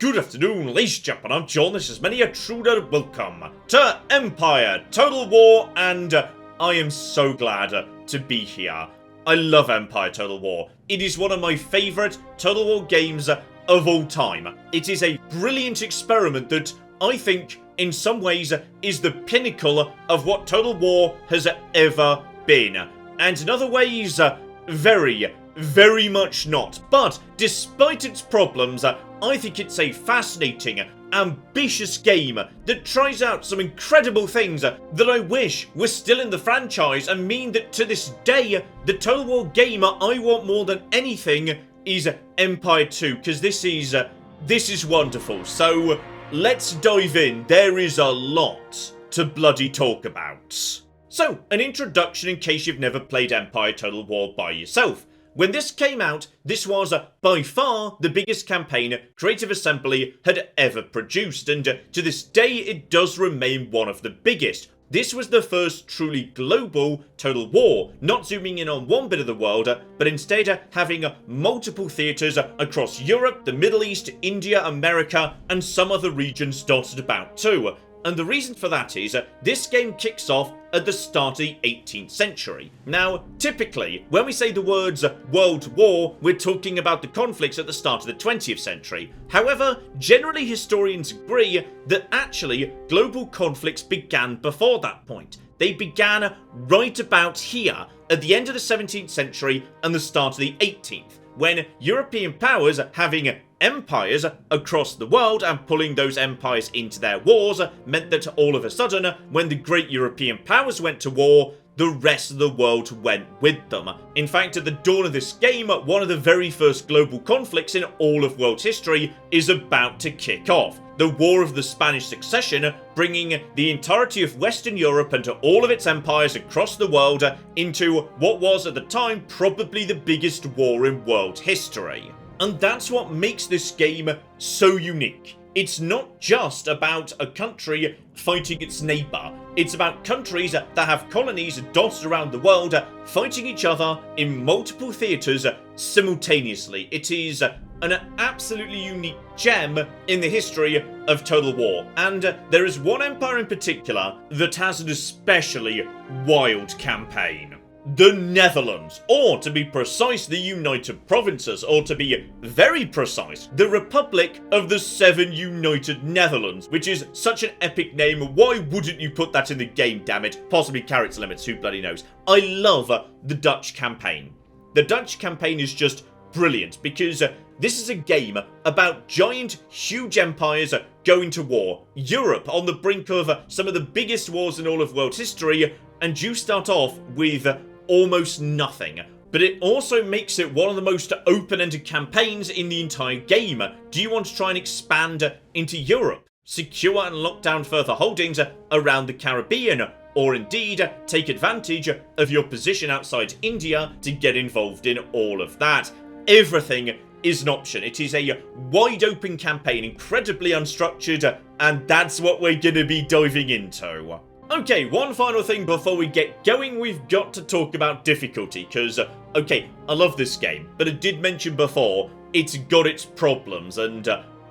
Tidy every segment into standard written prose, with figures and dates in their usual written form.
Good afternoon, ladies and gentlemen, I'm John, this is many a truder welcome to Empire Total War, and I am so glad to be here. I love Empire Total War. It is one of my favourite Total War games of all time. It is a brilliant experiment that I think, in some ways, is the pinnacle of what Total War has ever been. And in other ways, very much not. But despite its problems, I think it's a fascinating, ambitious game that tries out some incredible things that I wish were still in the franchise and mean that to this day, the Total War game I want more than anything is Empire 2, because this is wonderful. So let's dive in. There is a lot to bloody talk about. So, an introduction in case you've never played Empire Total War by yourself. When this came out, this was by far the biggest campaign Creative Assembly had ever produced, and to this day it does remain one of the biggest. This was the first truly global Total War, not zooming in on one bit of the world, but instead having multiple theatres across Europe, the Middle East, India, America, and some other regions dotted about too. And the reason for that is, this game kicks off at the start of the 18th century. Now, typically, when we say the words World War, we're talking about the conflicts at the start of the 20th century. However, generally historians agree that actually global conflicts began before that point. They began right about here, at the end of the 17th century and the start of the 18th, when European powers, having empires across the world and pulling those empires into their wars, meant that all of a sudden, when the great European powers went to war, the rest of the world went with them. In fact, at the dawn of this game, one of the very first global conflicts in all of world history is about to kick off. The War of the Spanish Succession, bringing the entirety of Western Europe and all of its empires across the world into what was at the time probably the biggest war in world history. And that's what makes this game so unique. It's not just about a country fighting its neighbour. It's about countries that have colonies dotted around the world fighting each other in multiple theatres simultaneously. It is an absolutely unique gem in the history of Total War. And there is one empire in particular that has an especially wild campaign. The Netherlands, or to be precise, the United Provinces, or to be very precise, the Republic of the Seven United Netherlands, which is such an epic name. Why wouldn't you put that in the game, damn it? Possibly character limits, who bloody knows. I love the Dutch campaign. The Dutch campaign is just brilliant because this is a game about giant, huge empires going to war. Europe on the brink of some of the biggest wars in all of world history, and you start off with almost nothing. But it also makes it one of the most open-ended campaigns in the entire game. Do you want to try and expand into Europe? Secure and lock down further holdings around the Caribbean? Or indeed, take advantage of your position outside India to get involved in all of that? Everything is an option. It is a wide-open campaign, incredibly unstructured, and that's what we're going to be diving into. Okay, one final thing before we get going, we've got to talk about difficulty, because, okay, I love this game, but I did mention before, it's got its problems, and,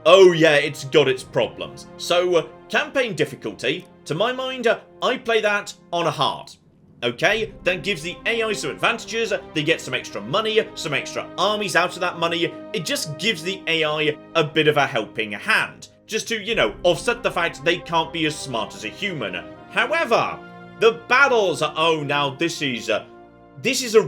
oh yeah, it's got its problems. So, campaign difficulty, to my mind, I play that on a hard. Okay, that gives the AI some advantages, they get some extra money, some extra armies out of that money, it just gives the AI a bit of a helping hand. Just to, you know, offset the fact they can't be as smart as a human. However, the battles, oh now this is a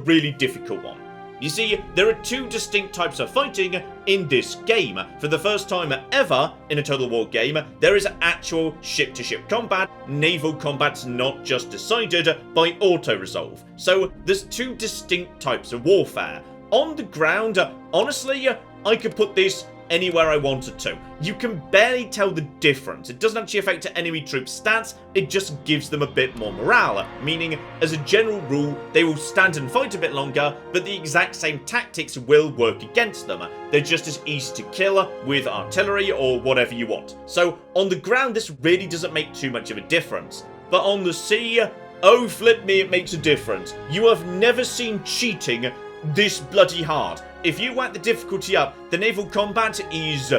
really difficult one. You see, there are two distinct types of fighting in this game. For the first time ever in a Total War game, there is actual ship-to-ship combat. Naval combat's not just decided by auto-resolve. So there's two distinct types of warfare. On the ground, honestly, I could put this anywhere I wanted to. You can barely tell the difference. It doesn't actually affect enemy troops' stats, it just gives them a bit more morale, meaning as a general rule they will stand and fight a bit longer, but the exact same tactics will work against them. They're just as easy to kill with artillery or whatever you want. So on the ground this really doesn't make too much of a difference. But on the sea, oh flip me, it makes a difference. You have never seen cheating this bloody hard. If you whack the difficulty up, the naval combat is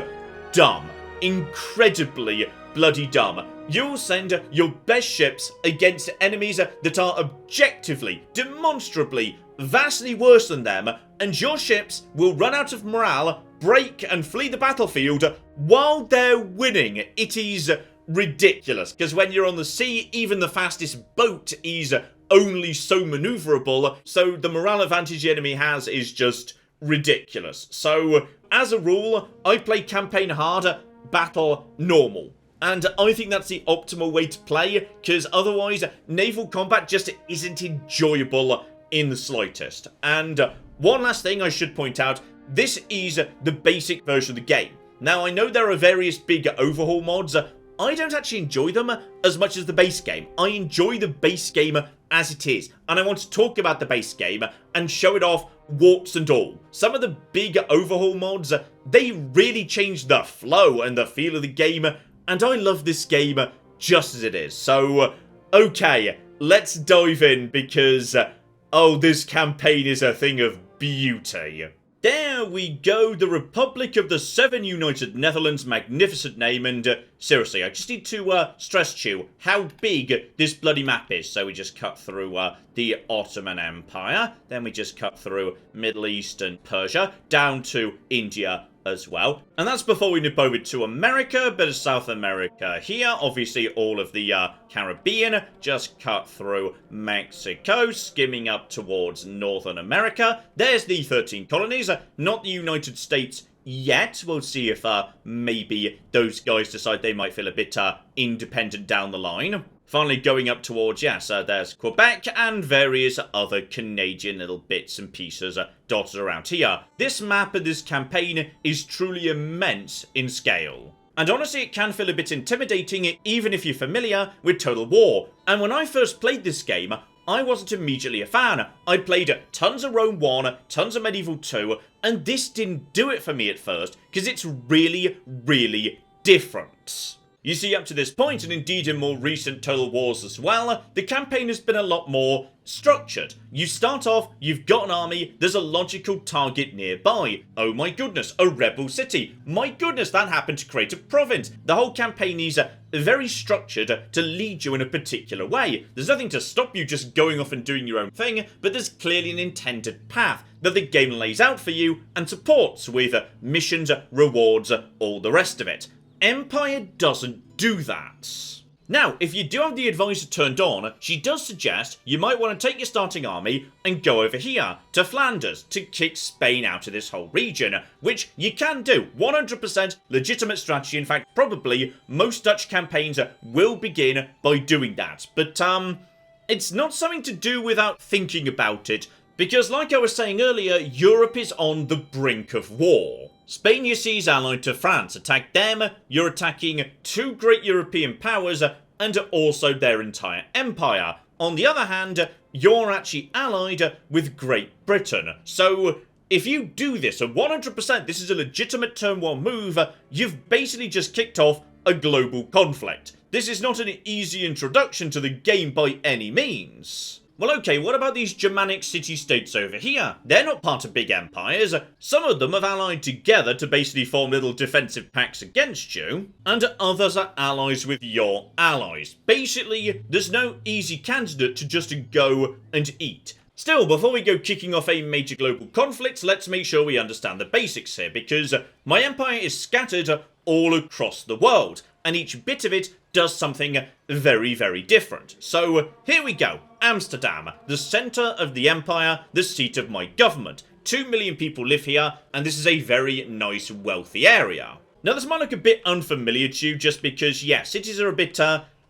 dumb. Incredibly bloody dumb. You'll send your best ships against enemies that are objectively, demonstrably, vastly worse than them, and your ships will run out of morale, break, and flee the battlefield while they're winning. It is ridiculous, because when you're on the sea, even the fastest boat is only so maneuverable, so the morale advantage the enemy has is just ridiculous. So, as a rule, I play campaign hard, battle normal. And I think that's the optimal way to play, because otherwise, naval combat just isn't enjoyable in the slightest. And one last thing I should point out, this is the basic version of the game. Now, I know there are various big overhaul mods. I don't actually enjoy them as much as the base game. I enjoy the base game as it is, and I want to talk about the base game and show it off, warts and all. Some of the big overhaul mods, they really change the flow and the feel of the game, and I love this game just as it is. So, okay, let's dive in, because, oh, this campaign is a thing of beauty. There we go, the Republic of the Seven United Netherlands, magnificent name, and seriously, I just need to stress to you how big this bloody map is. So we just cut through the Ottoman Empire, then we just cut through Middle East and Persia, down to India as well. And that's before we nip over to America, a bit of South America here, obviously all of the Caribbean, just cut through Mexico, skimming up towards Northern America. There's the 13 colonies, not the United States yet. We'll see if maybe those guys decide they might feel a bit independent down the line. Finally going up towards, yes, there's Quebec and various other Canadian little bits and pieces dotted around here. This map and this campaign is truly immense in scale. And honestly, it can feel a bit intimidating even if you're familiar with Total War. And when I first played this game, I wasn't immediately a fan. I played tons of Rome 1, tons of Medieval 2, and this didn't do it for me at first, because it's really, really different. You see, up to this point, and indeed in more recent Total Wars as well, the campaign has been a lot more structured. You start off, you've got an army, there's a logical target nearby. Oh my goodness, a rebel city. My goodness, that happened to create a province. The whole campaign is very structured to lead you in a particular way. There's nothing to stop you just going off and doing your own thing, but there's clearly an intended path that the game lays out for you and supports with missions, rewards, all the rest of it. Empire doesn't do that. Now, if you do have the advisor turned on, she does suggest you might want to take your starting army and go over here to Flanders to kick Spain out of this whole region, which you can do. 100% legitimate strategy. In fact, probably most Dutch campaigns will begin by doing that. But, it's not something to do without thinking about it, because like I was saying earlier, Europe is on the brink of war. Spain, you see, is allied to France. Attack them, you're attacking two great European powers and also their entire empire. On the other hand, you're actually allied with Great Britain. So, if you do this, and 100% this is a legitimate turn 1 move, you've basically just kicked off a global conflict. This is not an easy introduction to the game by any means. Well, okay, what about these Germanic city-states over here? They're not part of big empires. Some of them have allied together to basically form little defensive pacts against you, and others are allies with your allies. Basically, there's no easy candidate to just go and eat. Still, before we go kicking off a major global conflict, let's make sure we understand the basics here, because my empire is scattered all across the world, and each bit of it does something very, very different. So, here we go. Amsterdam, the centre of the empire, the seat of my government. 2 million people live here, and this is a very nice, wealthy area. Now, this might look a bit unfamiliar to you, just because, yes, cities are a bit,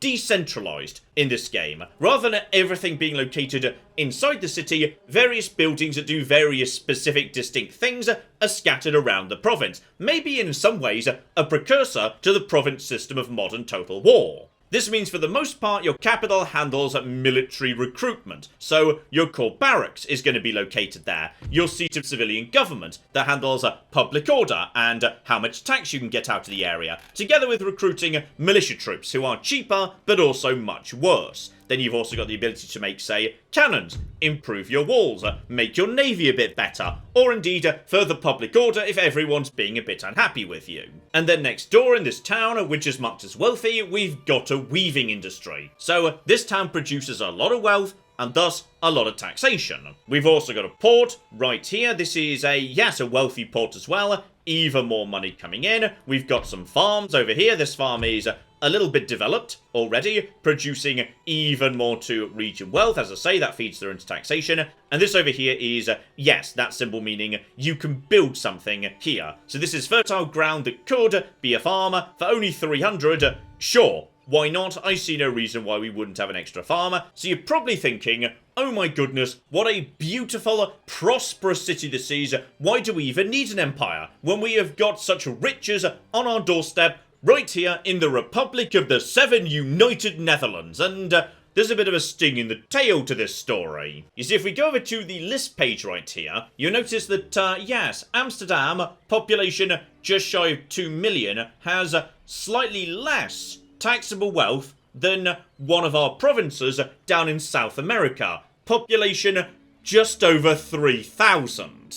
decentralised in this game. Rather than everything being located inside the city, various buildings that do various specific distinct things are scattered around the province. Maybe in some ways a precursor to the province system of modern Total War. This means for the most part your capital handles military recruitment, so your core barracks is going to be located there. Your seat of civilian government that handles public order and how much tax you can get out of the area, together with recruiting militia troops who are cheaper but also much worse. then you've also got the ability to make, say, cannons, improve your walls, make your navy a bit better, or indeed further public order if everyone's being a bit unhappy with you. And then next door in this town, which is marked as wealthy, we've got a weaving industry. So this town produces a lot of wealth, and thus a lot of taxation. We've also got a port right here. This is a wealthy port as well. Even more money coming in. We've got some farms over here. This farm is a little bit developed already, producing even more to region wealth. As I say, that feeds through into taxation. And this over here is, that symbol meaning you can build something here. So this is fertile ground that could be a farm for only 300. Sure. Why not? I see no reason why we wouldn't have an extra farm. So you're probably thinking, oh my goodness, what a beautiful, prosperous city this is. Why do we even need an empire when we have got such riches on our doorstep right here in the Republic of the Seven United Netherlands? And there's a bit of a sting in the tail to this story. You see, if we go over to the list page right here, you'll notice that, Amsterdam, population just shy of 2 million, has slightly less taxable wealth than one of our provinces down in South America. Population just over 3,000.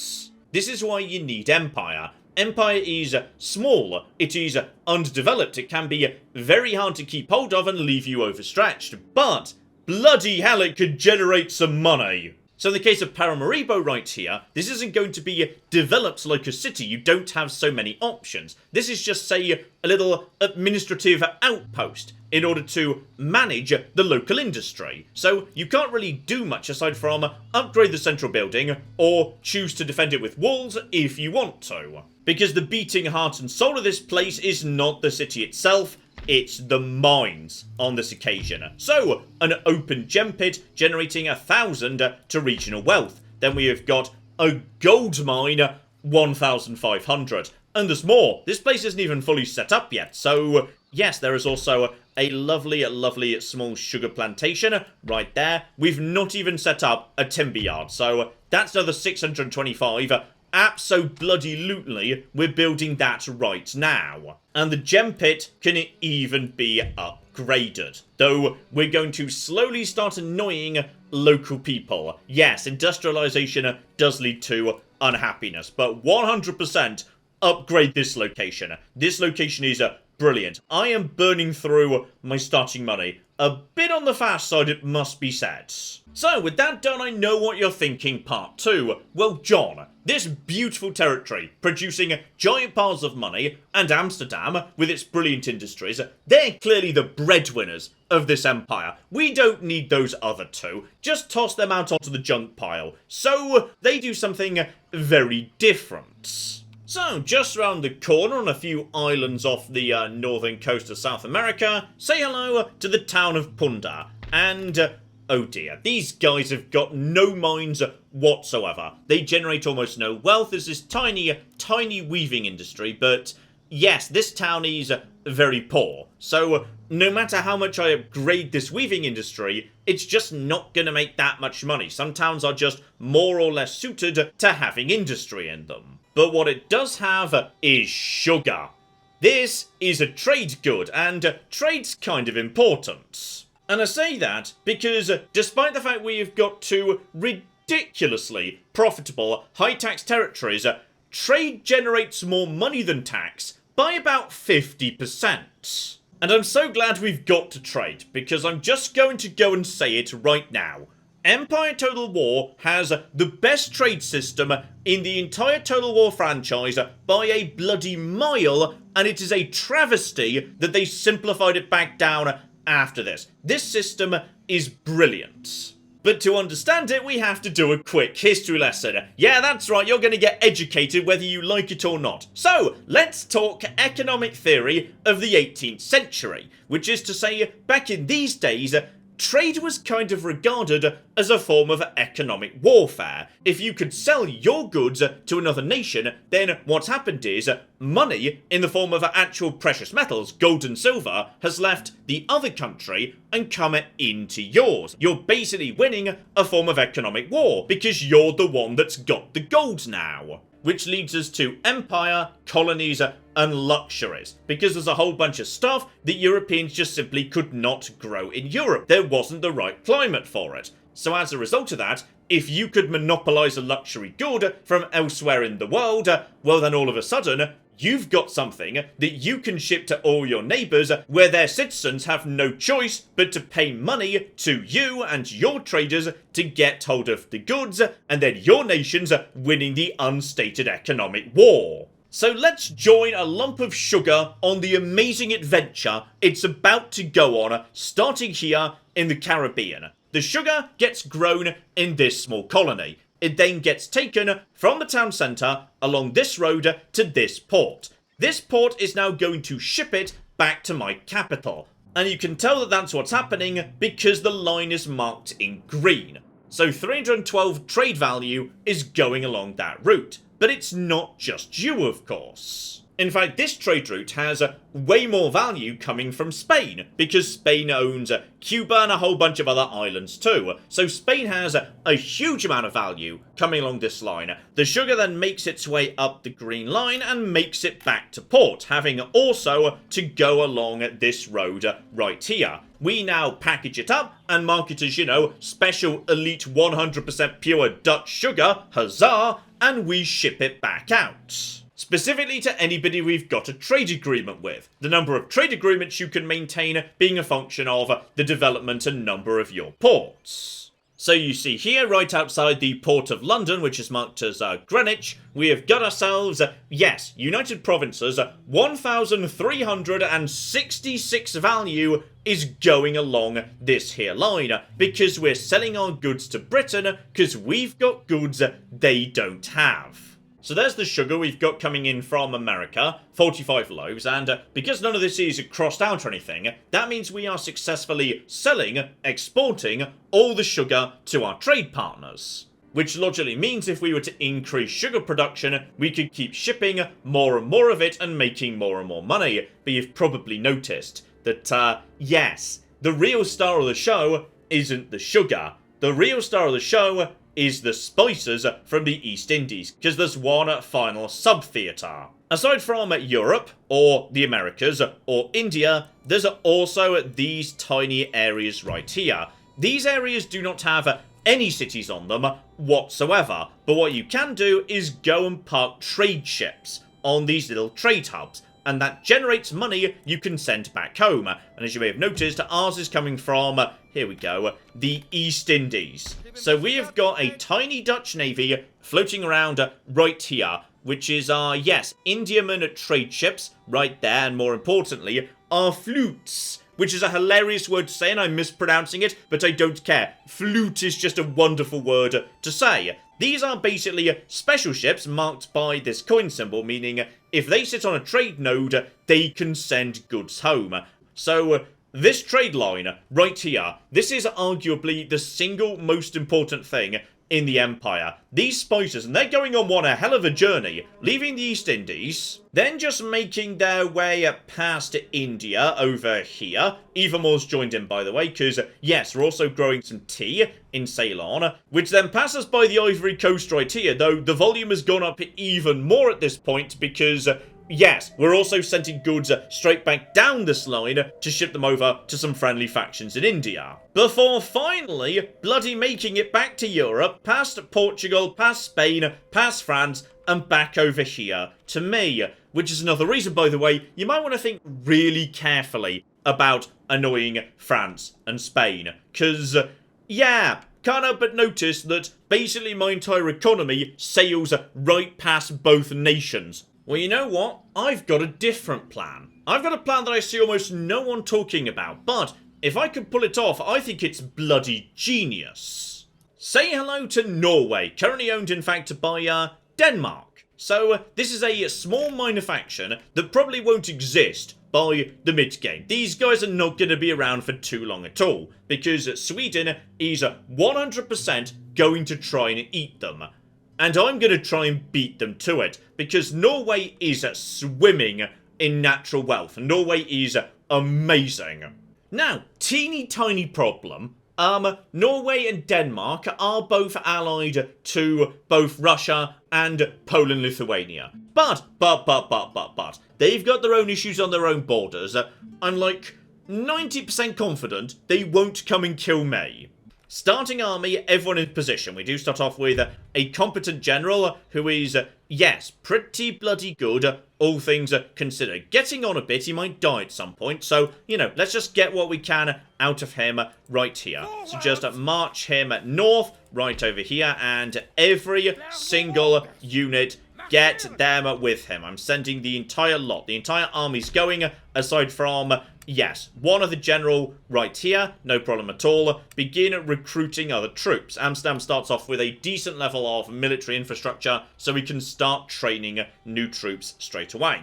This is why you need Empire. Empire is small, it is underdeveloped, it can be very hard to keep hold of and leave you overstretched, but bloody hell it could generate some money. So in the case of Paramaribo right here, this isn't going to be developed like a city. You don't have so many options. This is just, say, a little administrative outpost in order to manage the local industry. So you can't really do much aside from upgrade the central building or choose to defend it with walls if you want to. Because the beating heart and soul of this place is not the city itself, it's the mines on this occasion. So, an open gem pit generating 1,000 to regional wealth. Then we have got a gold mine, 1,500. And there's more. This place isn't even fully set up yet. So, yes, there is also a lovely, lovely small sugar plantation right there. We've not even set up a timber yard. So, that's another 625. Abso-bloody-lutely, we're building that right now. And the gem pit can even be upgraded. Though, we're going to slowly start annoying local people. Yes, industrialization does lead to unhappiness, but 100% upgrade this location. This location is brilliant. I am burning through my starting money. A bit on the fast side, it must be said. So, with that done, I know what you're thinking, part 2. Well, John, this beautiful territory, producing giant piles of money, and Amsterdam, with its brilliant industries, they're clearly the breadwinners of this empire. We don't need those other two. Just toss them out onto the junk pile. So, they do something very different. So, just around the corner on a few islands off the northern coast of South America, say hello to the town of Punda. And, oh dear, these guys have got no mines whatsoever. They generate almost no wealth. There's this tiny, tiny weaving industry, but yes, this town is very poor. So, no matter how much I upgrade this weaving industry, it's just not going to make that much money. Some towns are just more or less suited to having industry in them. But what it does have is sugar. This is a trade good, and trade's kind of important. And I say that because despite the fact we have got two ridiculously profitable high-tax territories, trade generates more money than tax by about 50%. And I'm so glad we've got to trade, because I'm just going to go and say it right now. Empire Total War has the best trade system in the entire Total War franchise by a bloody mile, and it is a travesty that they simplified it back down after this. This system is brilliant. But to understand it, we have to do a quick history lesson. Yeah, that's right, you're going to get educated whether you like it or not. So, let's talk economic theory of the 18th century, which is to say, back in these days, trade was kind of regarded as a form of economic warfare. If you could sell your goods to another nation, then what happened is money, in the form of actual precious metals, gold and silver, has left the other country and come into yours. You're basically winning a form of economic war, because you're the one that's got the gold now. which leads us to empire, colonies, and luxuries, because there's a whole bunch of stuff that Europeans just simply could not grow in Europe. There wasn't the right climate for it. So as a result of that, if you could monopolise a luxury good from elsewhere in the world, well then all of a sudden, you've got something that you can ship to all your neighbours where their citizens have no choice but to pay money to you and your traders to get hold of the goods, and then your nation's winning the unstated economic war. So let's join a lump of sugar on the amazing adventure it's about to go on, starting here in the Caribbean. The sugar gets grown in this small colony. It then gets taken from the town centre along this road to this port. This port is now going to ship it back to my capital. And you can tell that that's what's happening because the line is marked in green. So 312 trade value is going along that route. But it's not just you, of course. In fact, this trade route has way more value coming from Spain, because Spain owns Cuba and a whole bunch of other islands too. So Spain has a huge amount of value coming along this line. The sugar then makes its way up the green line and makes it back to port, having also to go along this road right here. We now package it up and market as, you know, special elite 100% pure Dutch sugar, huzzah, and we ship it back out. Specifically to anybody we've got a trade agreement with. The number of trade agreements you can maintain being a function of the development and number of your ports. So you see here, right outside the port of London, which is marked as Greenwich, we have got ourselves, yes, United Provinces, 1,366 value is going along this here line, because we're selling our goods to Britain, because we've got goods they don't have. So there's the sugar we've got coming in from America, 45 loaves, and because none of this is crossed out or anything, that means we are successfully selling, exporting all the sugar to our trade partners. Which logically means if we were to increase sugar production, we could keep shipping more and more of it and making more and more money. But you've probably noticed that, yes, the real star of the show isn't the sugar. The real star of the show is the spices from the East Indies, because there's one final sub-theatre. Aside from Europe, or the Americas, or India, there's also these tiny areas right here. These areas do not have any cities on them whatsoever, but what you can do is go and park trade ships on these little trade hubs, and that generates money you can send back home. And as you may have noticed, ours is coming from, here we go, the East Indies. So we have got a tiny Dutch navy floating around right here, which is our, yes, Indiaman trade ships right there, and more importantly, our flutes, which is a hilarious word to say, and I'm mispronouncing it, but I don't care. Flute is just a wonderful word to say. These are basically special ships marked by this coin symbol, meaning if they sit on a trade node, they can send goods home. So this trade line right here, this is arguably the single most important thing in the Empire. These spices, and they're going on one a hell of a journey, leaving the East Indies, then just making their way past India over here. Evamore's joined in, by the way, because, yes, we're also growing some tea in Ceylon, which then passes by the Ivory Coast right here, though the volume has gone up even more at this point because, yes, we're also sending goods straight back down this line to ship them over to some friendly factions in India. Before finally bloody making it back to Europe, past Portugal, past Spain, past France, and back over here to me. Which is another reason, by the way, you might want to think really carefully about annoying France and Spain. Because, yeah, can't help but notice that basically my entire economy sails right past both nations. Well, you know what? I've got a different plan. I've got a plan that I see almost no one talking about, but if I could pull it off, I think it's bloody genius. Say hello to Norway, currently owned in fact by Denmark. So this is a small minor faction that probably won't exist by the mid-game. These guys are not going to be around for too long at all, because Sweden is 100% going to try and eat them. And I'm going to try and beat them to it, because Norway is swimming in natural wealth. Norway is amazing. Now, teeny tiny problem. Norway and Denmark are both allied to both Russia and Poland-Lithuania. But, they've got their own issues on their own borders. I'm like 90% confident they won't come and kill me. Starting army, everyone in position. We do start off with a competent general who is, yes, pretty bloody good, all things considered. Getting on a bit, he might die at some point, so, you know, let's just get what we can out of him right here. So just march him north, right over here, and every single unit, get them with him. I'm sending the entire lot. The entire army's going, aside from, yes, one of the general right here. No problem at all. Begin recruiting other troops. Amsterdam starts off with a decent level of military infrastructure, so we can start training new troops straight away.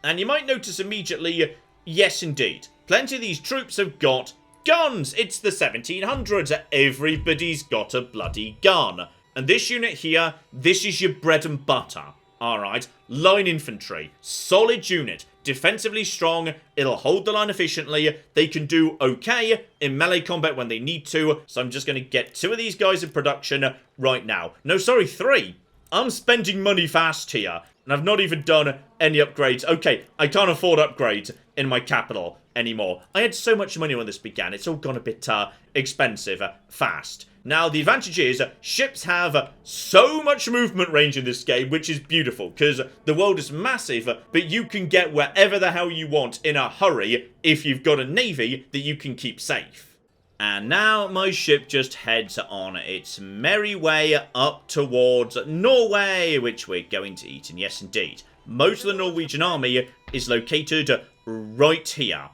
And you might notice immediately, yes indeed, plenty of these troops have got guns. It's the 1700s. Everybody's got a bloody gun. And this unit here, this is your bread and butter. Alright, line infantry, solid unit, defensively strong, it'll hold the line efficiently, they can do okay in melee combat when they need to, so I'm just going to get 2 of these guys in production right now. No, sorry, 3. I'm spending money fast here, and I've not even done any upgrades. Okay, I can't afford upgrades in my capital anymore. I had so much money when this began, it's all gone a bit expensive fast. Now, the advantage is ships have so much movement range in this game, which is beautiful, because the world is massive, but you can get wherever the hell you want in a hurry if you've got a navy that you can keep safe. And now my ship just heads on its merry way up towards Norway, which we're going to eat, and yes indeed, most of the Norwegian army is located right here.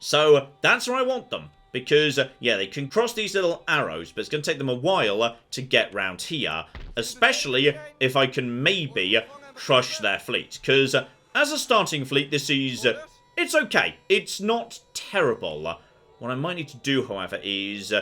So that's where I want them. Because, yeah, they can cross these little arrows, but it's going to take them a while to get round here. Especially if I can maybe crush their fleet. Because as a starting fleet, this is... it's okay. It's not terrible. What I might need to do, however, is...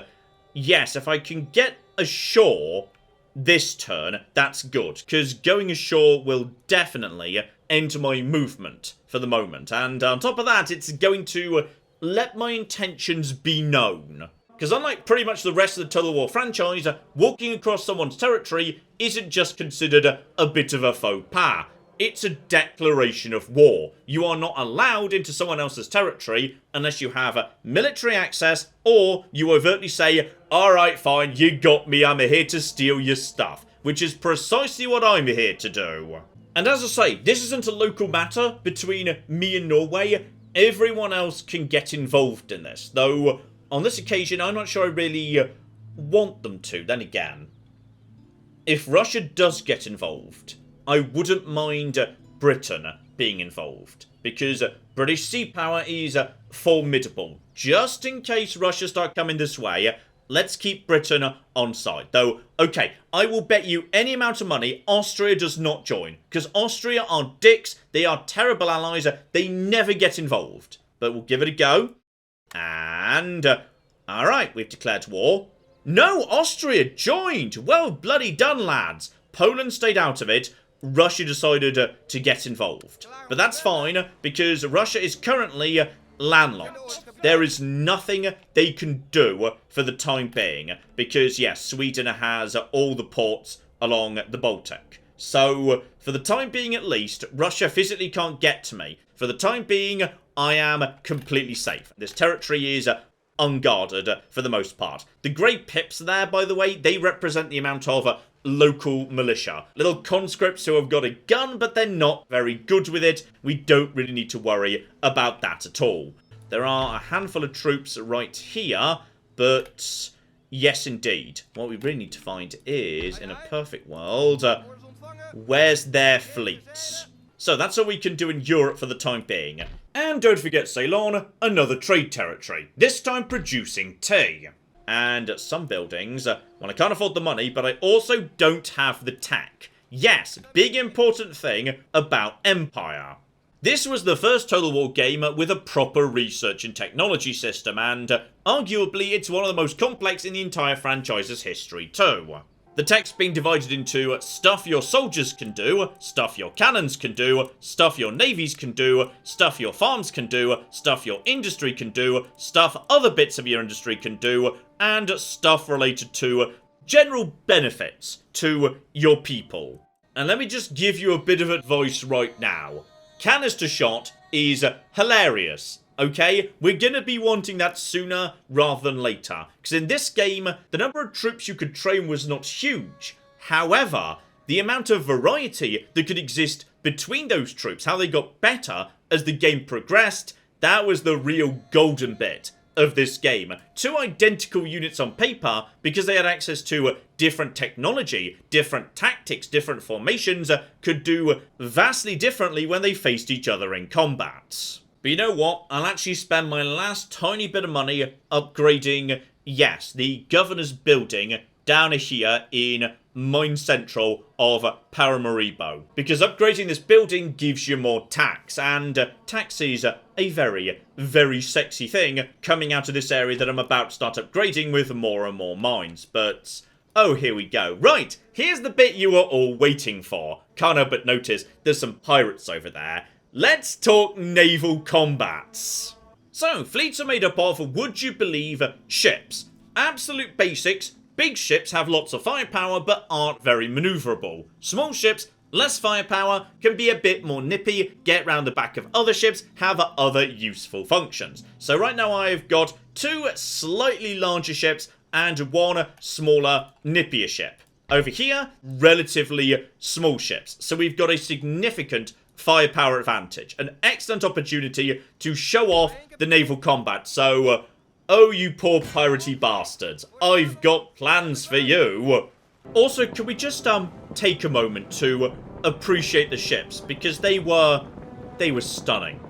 yes, if I can get ashore this turn, that's good. Because going ashore will definitely end my movement for the moment. And on top of that, it's going to... let my intentions be known. Because unlike pretty much the rest of the Total War franchise, walking across someone's territory isn't just considered a bit of a faux pas. It's a declaration of war. You are not allowed into someone else's territory unless you have military access or you overtly say, alright fine, you got me, I'm here to steal your stuff. Which is precisely what I'm here to do. And as I say, this isn't a local matter between me and Norway. Everyone else can get involved in this, though on this occasion I'm not sure I really want them to. Then again, if Russia does get involved, I wouldn't mind Britain being involved, because British sea power is formidable. Just in case Russia start coming this way, let's keep Britain on side. Though, okay, I will bet you any amount of money Austria does not join. Because Austria are dicks, they are terrible allies, they never get involved. But we'll give it a go. And, alright, we've declared war. No, Austria joined! Well bloody done, lads. Poland stayed out of it. Russia decided to get involved. But that's fine, because Russia is currently landlocked. There is nothing they can do for the time being, because yes, Sweden has all the ports along the Baltic. So, for the time being at least, Russia physically can't get to me. For the time being, I am completely safe. This territory is unguarded for the most part. The grey pips there, by the way, they represent the amount of local militia. Little conscripts who have got a gun, but they're not very good with it. We don't really need to worry about that at all. There are a handful of troops right here, but yes indeed. What we really need to find is, in a perfect world, where's their fleets? So that's all we can do in Europe for the time being. And don't forget Ceylon, another trade territory, this time producing tea. And some buildings, well, I can't afford the money, but I also don't have the tech. Yes, big important thing about Empire. This was the first Total War game with a proper research and technology system, and arguably it's one of the most complex in the entire franchise's history too. The text being divided into stuff your soldiers can do, stuff your cannons can do, stuff your navies can do, stuff your farms can do, stuff your industry can do, stuff other bits of your industry can do, and stuff related to general benefits to your people. And let me just give you a bit of advice right now. Canister shot is hilarious. Okay, we're gonna be wanting that sooner rather than later, because in this game, the number of troops you could train was not huge. However, the amount of variety that could exist between those troops, how they got better as the game progressed, that was the real golden bit of this game. Two identical units on paper, because they had access to different technology, different tactics, different formations, could do vastly differently when they faced each other in combat. But you know what? I'll actually spend my last tiny bit of money upgrading, yes, the governor's building down here in Mine Central of Paramaribo. Because upgrading this building gives you more tax, and tax is a very, very sexy thing coming out of this area that I'm about to start upgrading with more and more mines. But, oh, here we go. Right, here's the bit you were all waiting for. Can't help but notice there's some pirates over there. Let's talk naval combats. So, fleets are made up of, would you believe, ships. Absolute basics. Big ships have lots of firepower but aren't very maneuverable. Small ships, less firepower, can be a bit more nippy, get round the back of other ships, have other useful functions. So right now I've got 2 slightly larger ships and 1 smaller, nippier ship. Over here, relatively small ships. So we've got a significant firepower advantage. An excellent opportunity to show off the naval combat. So, oh you poor piratey bastards, I've got plans for you. Also, can we just take a moment to appreciate the ships, because they were stunning.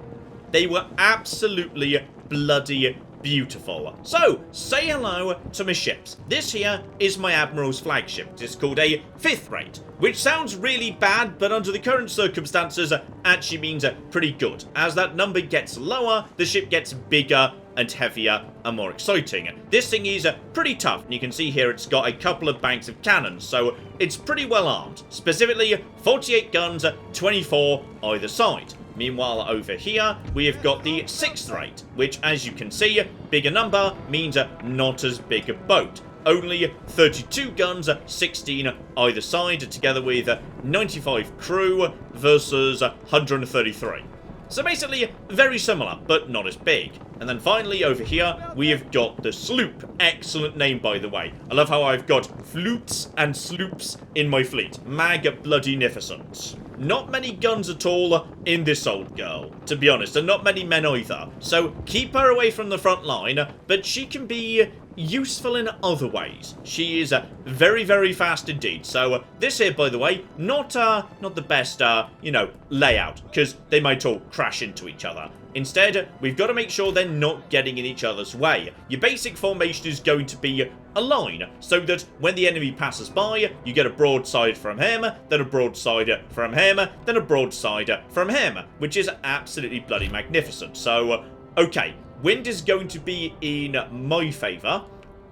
They were absolutely bloody beautiful. So, say hello to my ships. This here is my Admiral's flagship. It's called a 5th rate, which sounds really bad, but under the current circumstances actually means pretty good. As that number gets lower, the ship gets bigger and heavier and more exciting. This thing is pretty tough, and you can see here it's got a couple of banks of cannons, so it's pretty well armed. Specifically, 48 guns, 24 either side. Meanwhile, over here, we have got the 6th rate, which, as you can see, bigger number means not as big a boat. Only 32 guns, 16 either side, together with 95 crew versus 133. So basically, very similar, but not as big. And then finally, over here, we have got the sloop. Excellent name, by the way. I love how I've got flutes and sloops in my fleet. Mag-bloody-nificent. Not many guns at all in this old girl, to be honest, and not many men either. So keep her away from the front line, but she can be useful in other ways. She is very, very fast indeed. So this here, by the way, not the best, layout, because they might all crash into each other. Instead, we've got to make sure they're not getting in each other's way. Your basic formation is going to be a line, so that when the enemy passes by, you get a broadside from him, then a broadside from him, then a broadside from him, which is absolutely bloody magnificent. So, okay, wind is going to be in my favour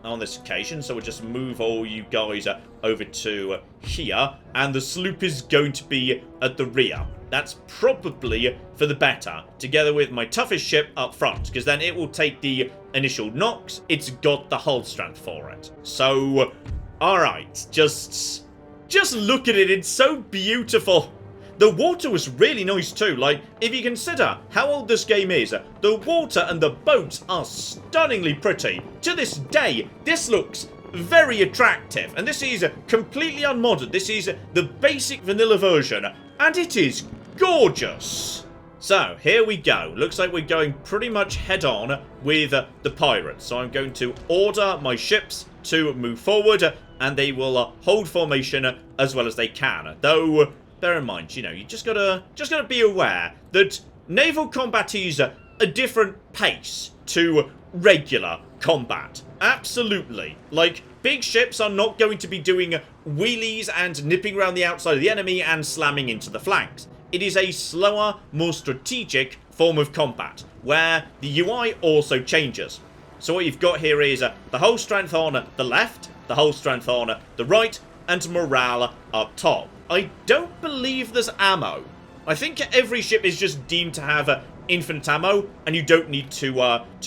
on this occasion, so we'll just move all you guys over to here, and the sloop is going to be at the rear. That's probably for the better, together with my toughest ship up front, because then it will take the initial knocks. It's got the hull strength for it. So, alright, just look at it. It's so beautiful. The water was really nice too. Like, if you consider how old this game is, the water and the boats are stunningly pretty. To this day, this looks very attractive. And this is completely unmodded. This is the basic vanilla version, and it is gorgeous. So, here we go. Looks like we're going pretty much head-on with the pirates. So I'm going to order my ships to move forward, and they will hold formation as well as they can. Though, bear in mind, you just gotta be aware that naval combat is a different pace to regular combat. Absolutely. Like, big ships are not going to be doing wheelies and nipping around the outside of the enemy and slamming into the flanks. It is a slower, more strategic form of combat, where the UI also changes. So what you've got here is the hull strength on the left, the hull strength on the right, and morale up top. I don't believe there's ammo. I think every ship is just deemed to have infinite ammo, and you don't need to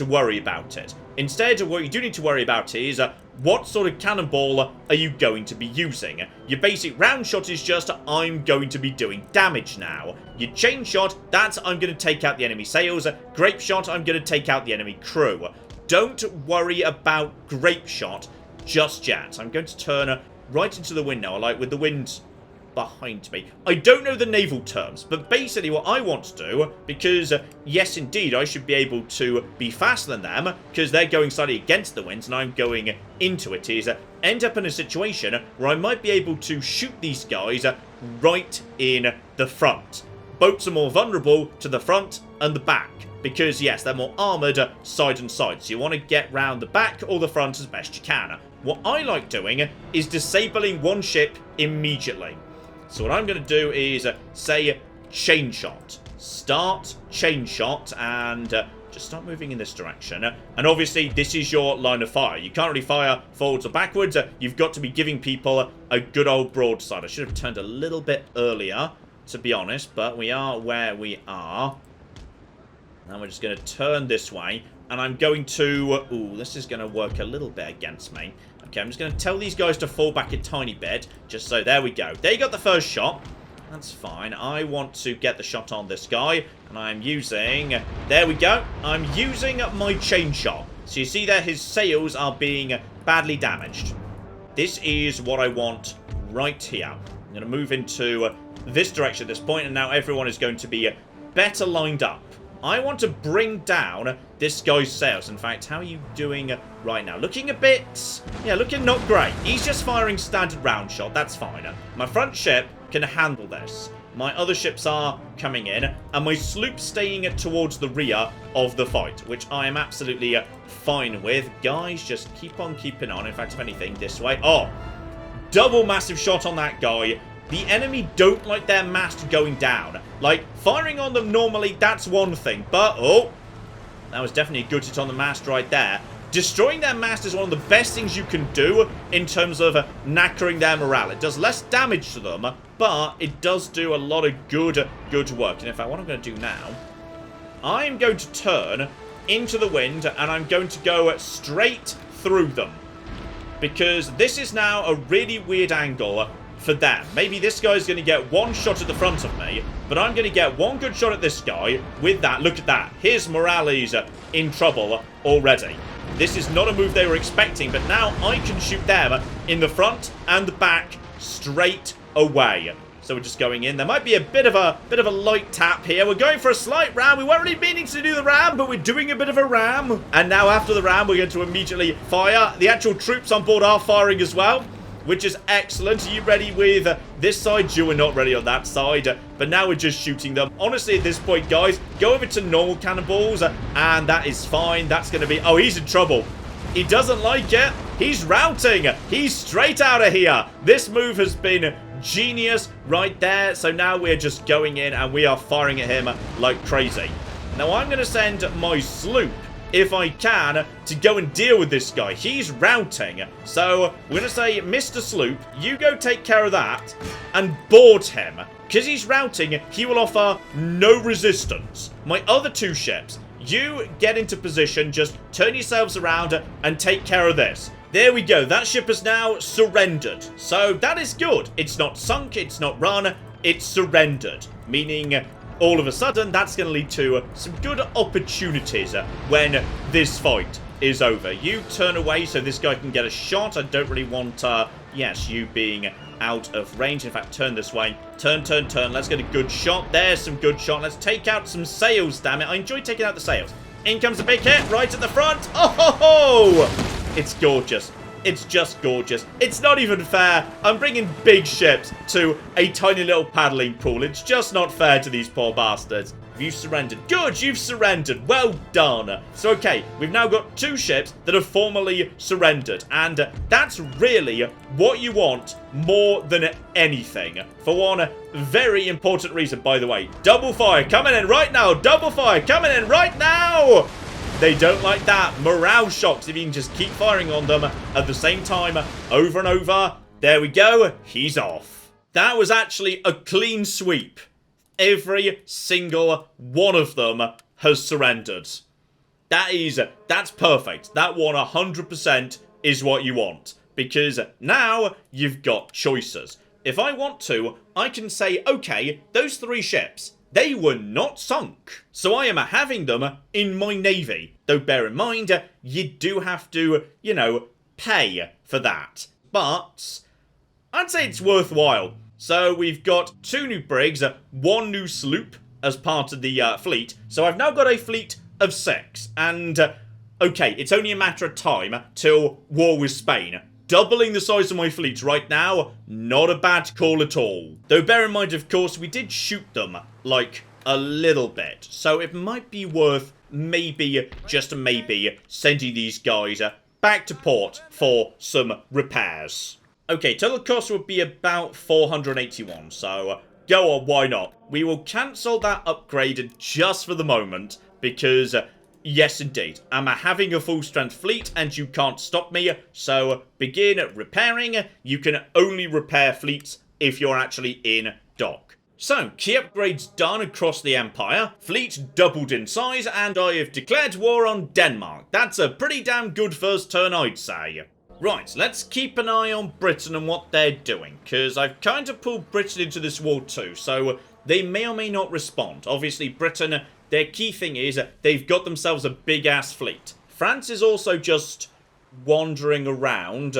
worry about it. Instead, what you do need to worry about is what sort of cannonball are you going to be using? Your basic round shot is just, I'm going to be doing damage now. Your chain shot, that's I'm going to take out the enemy sails. Grape shot, I'm going to take out the enemy crew. Don't worry about grape shot just yet. I'm going to turn right into the wind now, like with the wind behind me. I don't know the naval terms, but basically what I want to do, because yes indeed I should be able to be faster than them because they're going slightly against the winds and I'm going into it, is end up in a situation where I might be able to shoot these guys right in the front. Boats are more vulnerable to the front and the back because yes, they're more armoured side and side, so you want to get round the back or the front as best you can. What I like doing is disabling one ship immediately. So what I'm going to do is say chain shot. Start chain shot and just start moving in this direction. And obviously this is your line of fire. You can't really fire forwards or backwards. You've got to be giving people a good old broadside. I should have turned a little bit earlier, to be honest, but we are where we are. Now we're just going to turn this way. And I'm going to... Ooh, this is going to work a little bit against me. Okay, I'm just going to tell these guys to fall back a tiny bit. Just so, there we go. They got the first shot. That's fine. I want to get the shot on this guy. And I'm using... There we go. I'm using my chain shot. So you see there, his sails are being badly damaged. This is what I want right here. I'm going to move into this direction at this point. And now everyone is going to be better lined up. I want to bring down this guy's sails. In fact, how are you doing right now? Looking a bit... Yeah, looking not great. He's just firing standard round shot. That's fine. My front ship can handle this. My other ships are coming in. And my sloop's staying towards the rear of the fight, which I am absolutely fine with. Guys, just keep on keeping on. In fact, if anything, this way. Oh, double massive shot on that guy. The enemy don't like their mast going down. Like, firing on them normally, that's one thing. But, oh, that was definitely a good hit on the mast right there. Destroying their mast is one of the best things you can do in terms of knackering their morale. It does less damage to them, but it does do a lot of good work. And in fact, what I'm going to do now, I'm going to turn into the wind and I'm going to go straight through them. Because this is now a really weird angle for them. Maybe this guy's going to get one shot at the front of me, but I'm going to get one good shot at this guy with that. Look at that. His morale is in trouble already. This is not a move they were expecting, but now I can shoot them in the front and the back straight away. So we're just going in. There might be a bit of a light tap here. We're going for a slight ram. We weren't really meaning to do the ram, but we're doing a bit of a ram. And now after the ram, we're going to immediately fire. The actual troops on board are firing as well, which is excellent. Are you ready with this side? You are not ready on that side, but now we're just shooting them. Honestly, at this point, guys, go over to normal cannonballs, and that is fine. That's going to be... Oh, he's in trouble. He doesn't like it. He's routing. He's straight out of here. This move has been genius right there. So now we're just going in, and we are firing at him like crazy. Now, I'm going to send my sloop, if I can, to go and deal with this guy. He's routing. So, we're going to say, Mr. Sloop, you go take care of that and board him. Because he's routing, he will offer no resistance. My other two ships, you get into position, just turn yourselves around and take care of this. There we go. That ship has now surrendered. So, that is good. It's not sunk, it's not run, it's surrendered. Meaning... all of a sudden, that's going to lead to some good opportunities when this fight is over. You turn away so this guy can get a shot. I don't really want, yes, you being out of range. In fact, turn this way. Turn. Let's get a good shot. There's some good shot. Let's take out some sails, damn it. I enjoy taking out the sails. In comes a big hit right at the front. Oh, ho, ho! It's gorgeous. It's just gorgeous. It's not even fair. I'm bringing big ships to a tiny little paddling pool. It's just not fair to these poor bastards. You've surrendered. Good, you've surrendered. Well done. So, okay, we've now got two ships that have formally surrendered. And that's really what you want more than anything. For one very important reason, by the way. Double fire coming in right now. Double fire coming in right now. They don't like that. Morale shocks if you can just keep firing on them at the same time over and over. There we go. He's off. That was actually a clean sweep. Every single one of them has surrendered. That's perfect. That 100% is what you want. Because now you've got choices. If I want to, I can say, okay, those 3 ships, they were not sunk. So I am having them in my navy. Though bear in mind, you do have to, pay for that. But I'd say it's worthwhile. So we've got 2 new brigs, 1 new sloop as part of the fleet. So I've now got a fleet of 6. And, okay, it's only a matter of time till war with Spain. Doubling the size of my fleet right now, not a bad call at all. Though bear in mind, of course, we did shoot them, like, a little bit. So it might be worth maybe, just maybe, sending these guys back to port for some repairs. Okay, total cost would be about 481, so go on, why not? We will cancel that upgrade just for the moment, because yes, indeed. I'm having a full-strength fleet, and you can't stop me, so begin repairing. You can only repair fleets if you're actually in dock. So, key upgrades done across the Empire, fleet doubled in size, and I have declared war on Denmark. That's a pretty damn good first turn, I'd say. Right, let's keep an eye on Britain and what they're doing, because I've kind of pulled Britain into this war too, so they may or may not respond. Obviously, Britain, their key thing is they've got themselves a big-ass fleet. France is also just wandering around.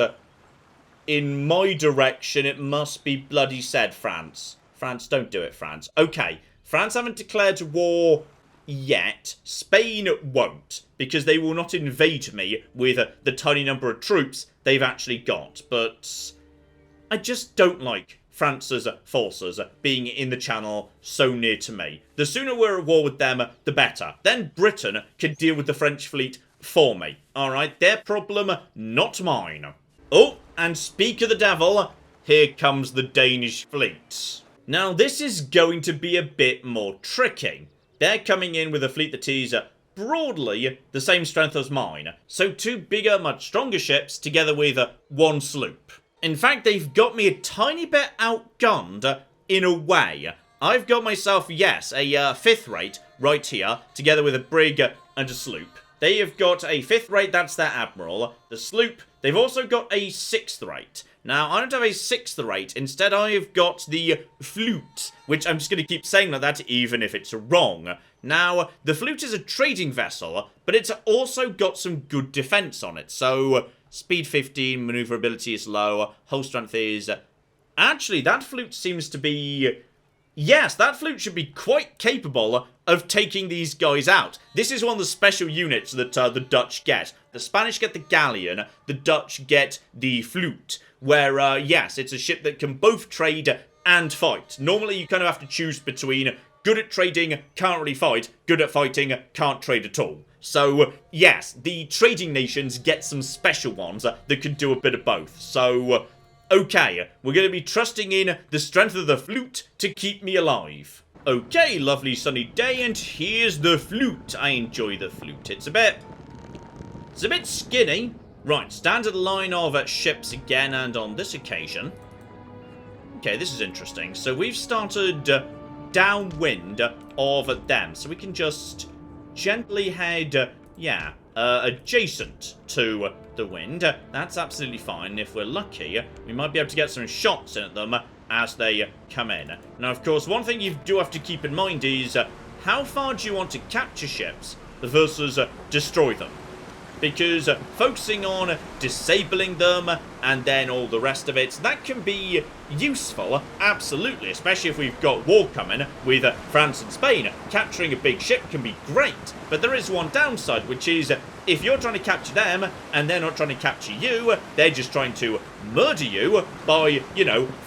In my direction, it must be bloody said, France. France, don't do it, France. Okay, France haven't declared war yet. Spain won't, because they will not invade me with the tiny number of troops they've actually got. But I just don't like France's forces being in the Channel so near to me. The sooner we're at war with them, the better. Then Britain can deal with the French fleet for me. Alright, their problem, not mine. Oh, and speak of the devil, here comes the Danish fleet. Now, this is going to be a bit more tricky. They're coming in with a fleet that is broadly the same strength as mine. So 2 bigger, much stronger ships together with 1 sloop. In fact, they've got me a tiny bit outgunned in a way. I've got myself, yes, a 5th rate right here, together with a brig and a sloop. They have got a 5th rate, that's their admiral. The sloop, they've also got a 6th rate. Now, I don't have a 6th rate. Instead, I have got the flute, which I'm just going to keep saying like that, even if it's wrong. Now, the flute is a trading vessel, but it's also got some good defense on it. So, speed 15, maneuverability is low, hull strength is... Actually, that flute seems to be... Yes, that flute should be quite capable of taking these guys out. This is one of the special units that the Dutch get. The Spanish get the galleon, the Dutch get the flute. Where, yes, it's a ship that can both trade and fight. Normally, you kind of have to choose between good at trading, can't really fight, good at fighting, can't trade at all. So, yes, the trading nations get some special ones that can do a bit of both. So, okay, we're going to be trusting in the strength of the flute to keep me alive. Okay, lovely sunny day, and here's the flute. I enjoy the flute. It's a bit skinny. Right, standard line of ships again, and on this occasion... Okay, this is interesting. So we've started downwind of them, so we can just gently head, adjacent to the wind. That's absolutely fine. If we're lucky, we might be able to get some shots in at them as they come in. Now, of course, one thing you do have to keep in mind is how far do you want to capture ships versus destroy them? Because focusing on disabling them and then all the rest of it, that can be useful, absolutely, especially if we've got war coming with France and Spain. Capturing a big ship can be great, but there is one downside, which is if you're trying to capture them and they're not trying to capture you, they're just trying to murder you by,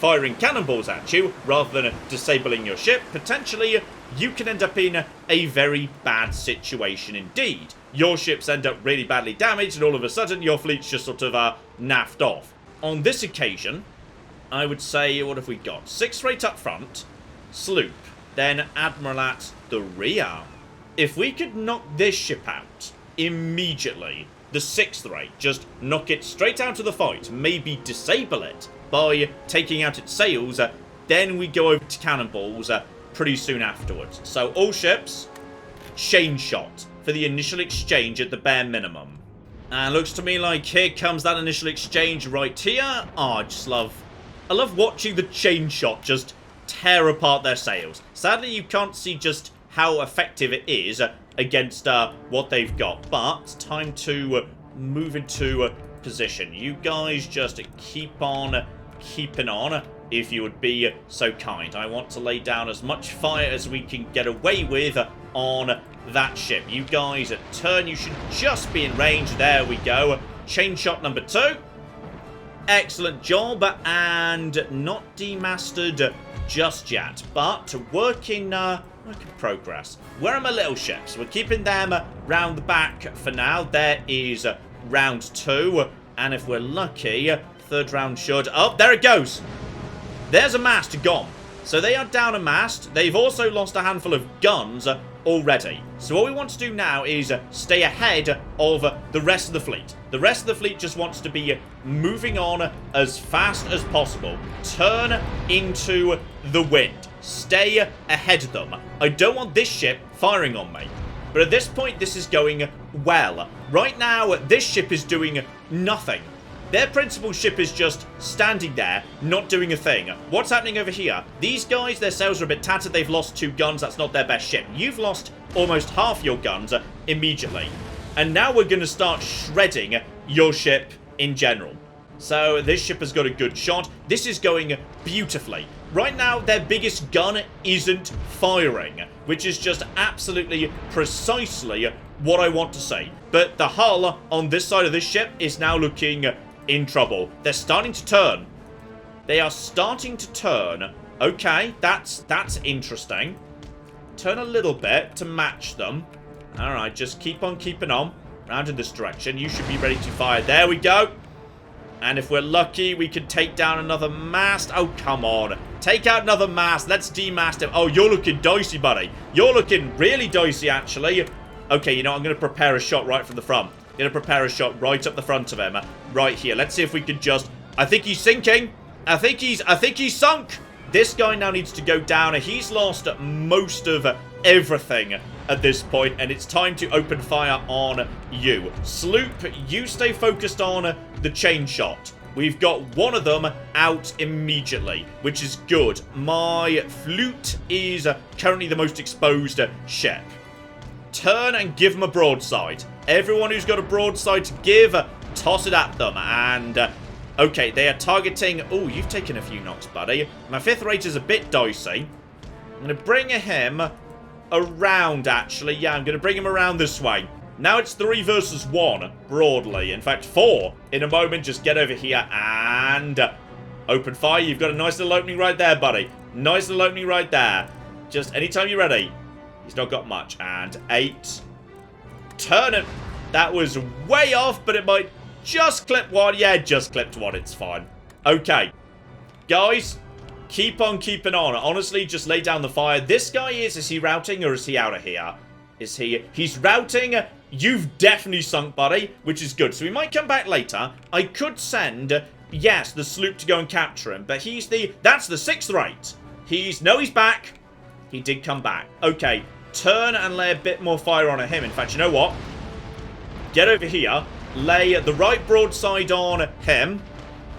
firing cannonballs at you rather than disabling your ship, potentially you can end up in a very bad situation indeed. Your ships end up really badly damaged, and all of a sudden your fleet's just sort of naffed off. On this occasion, I would say, what have we got? 6th rate up front, sloop, then admiral at the rear. If we could knock this ship out immediately, the 6th rate, just knock it straight out of the fight, maybe disable it, by taking out its sails. Then we go over to cannonballs pretty soon afterwards. So all ships, chain shot for the initial exchange at the bare minimum. And looks to me like here comes that initial exchange right here. Oh, I love watching the chain shot just tear apart their sails. Sadly, you can't see just how effective it is against what they've got. But it's time to move into position. You guys just keep on keeping on, if you would be so kind. I want to lay down as much fire as we can get away with on that ship. You guys turn. You should just be in range. There we go. Chain shot number 2. Excellent job, and not demastered just yet, but work in progress. Where are my little ships? We're keeping them round the back for now. There is round 2, and if we're lucky, third round should... Oh, there it goes! There's a mast gone. So they are down a mast. They've also lost a handful of guns already. So what we want to do now is stay ahead of the rest of the fleet. The rest of the fleet just wants to be moving on as fast as possible. Turn into the wind. Stay ahead of them. I don't want this ship firing on me. But at this point, this is going well. Right now, this ship is doing nothing. Their principal ship is just standing there, not doing a thing. What's happening over here? These guys, their sails are a bit tattered. They've lost 2 guns. That's not their best ship. You've lost almost half your guns immediately. And now we're going to start shredding your ship in general. So this ship has got a good shot. This is going beautifully. Right now, their biggest gun isn't firing, which is just absolutely precisely what I want to see. But the hull on this side of this ship is now looking in trouble. They're starting to turn. They are starting to turn. Okay, that's interesting. Turn a little bit to match them. Alright, just keep on keeping on. Round in this direction. You should be ready to fire. There we go. And if we're lucky, we can take down another mast. Oh, come on. Take out another mast. Let's demast him. Oh, you're looking dicey, buddy. You're looking really dicey, actually. Okay, you know, I'm going to prepare a shot right from the front. I'm going to prepare a shot right up the front of him. Right here. Let's see if we can just... I think he's sinking. I think he's sunk. This guy now needs to go down. He's lost most of everything at this point, and it's time to open fire on you. Sloop, you stay focused on the chain shot. We've got one of them out immediately, which is good. My flute is currently the most exposed ship. Turn and give them a broadside. Everyone who's got a broadside to give, toss it at them. And, okay, they are targeting... Oh, you've taken a few knocks, buddy. My 5th rate is a bit dicey. I'm going to bring him around, actually. Yeah, I'm going to bring him around this way. Now it's 3 versus 1, broadly. In fact, 4. In a moment, just get over here and open fire. You've got a nice little opening right there, buddy. Nice little opening right there. Just anytime you're ready. He's not got much. And 8. Turn it. That was way off, but it might just clip 1. Yeah, just clipped 1. It's fine. Okay. Guys, keep on keeping on. Honestly, just lay down the fire. This guy is he routing or is he out of here? Is he? He's routing. You've definitely sunk, buddy, which is good. So we might come back later. I could send, yes, the sloop to go and capture him, but that's the 6th rate. He's back. He did come back. Okay, turn and lay a bit more fire on him. In fact, you know what? Get over here, lay the right broadside on him,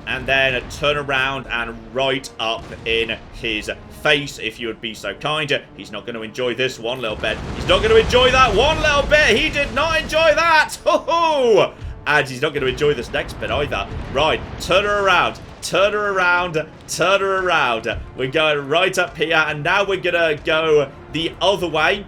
and then turn around and right up in his face, if you would be so kind. He's not going to enjoy this one little bit. He's not going to enjoy that one little bit. He did not enjoy that. Ho-ho! And he's not going to enjoy this next bit either. Right, turn her around. Turn her around. Turn her around. We're going right up here, and now we're going to go the other way.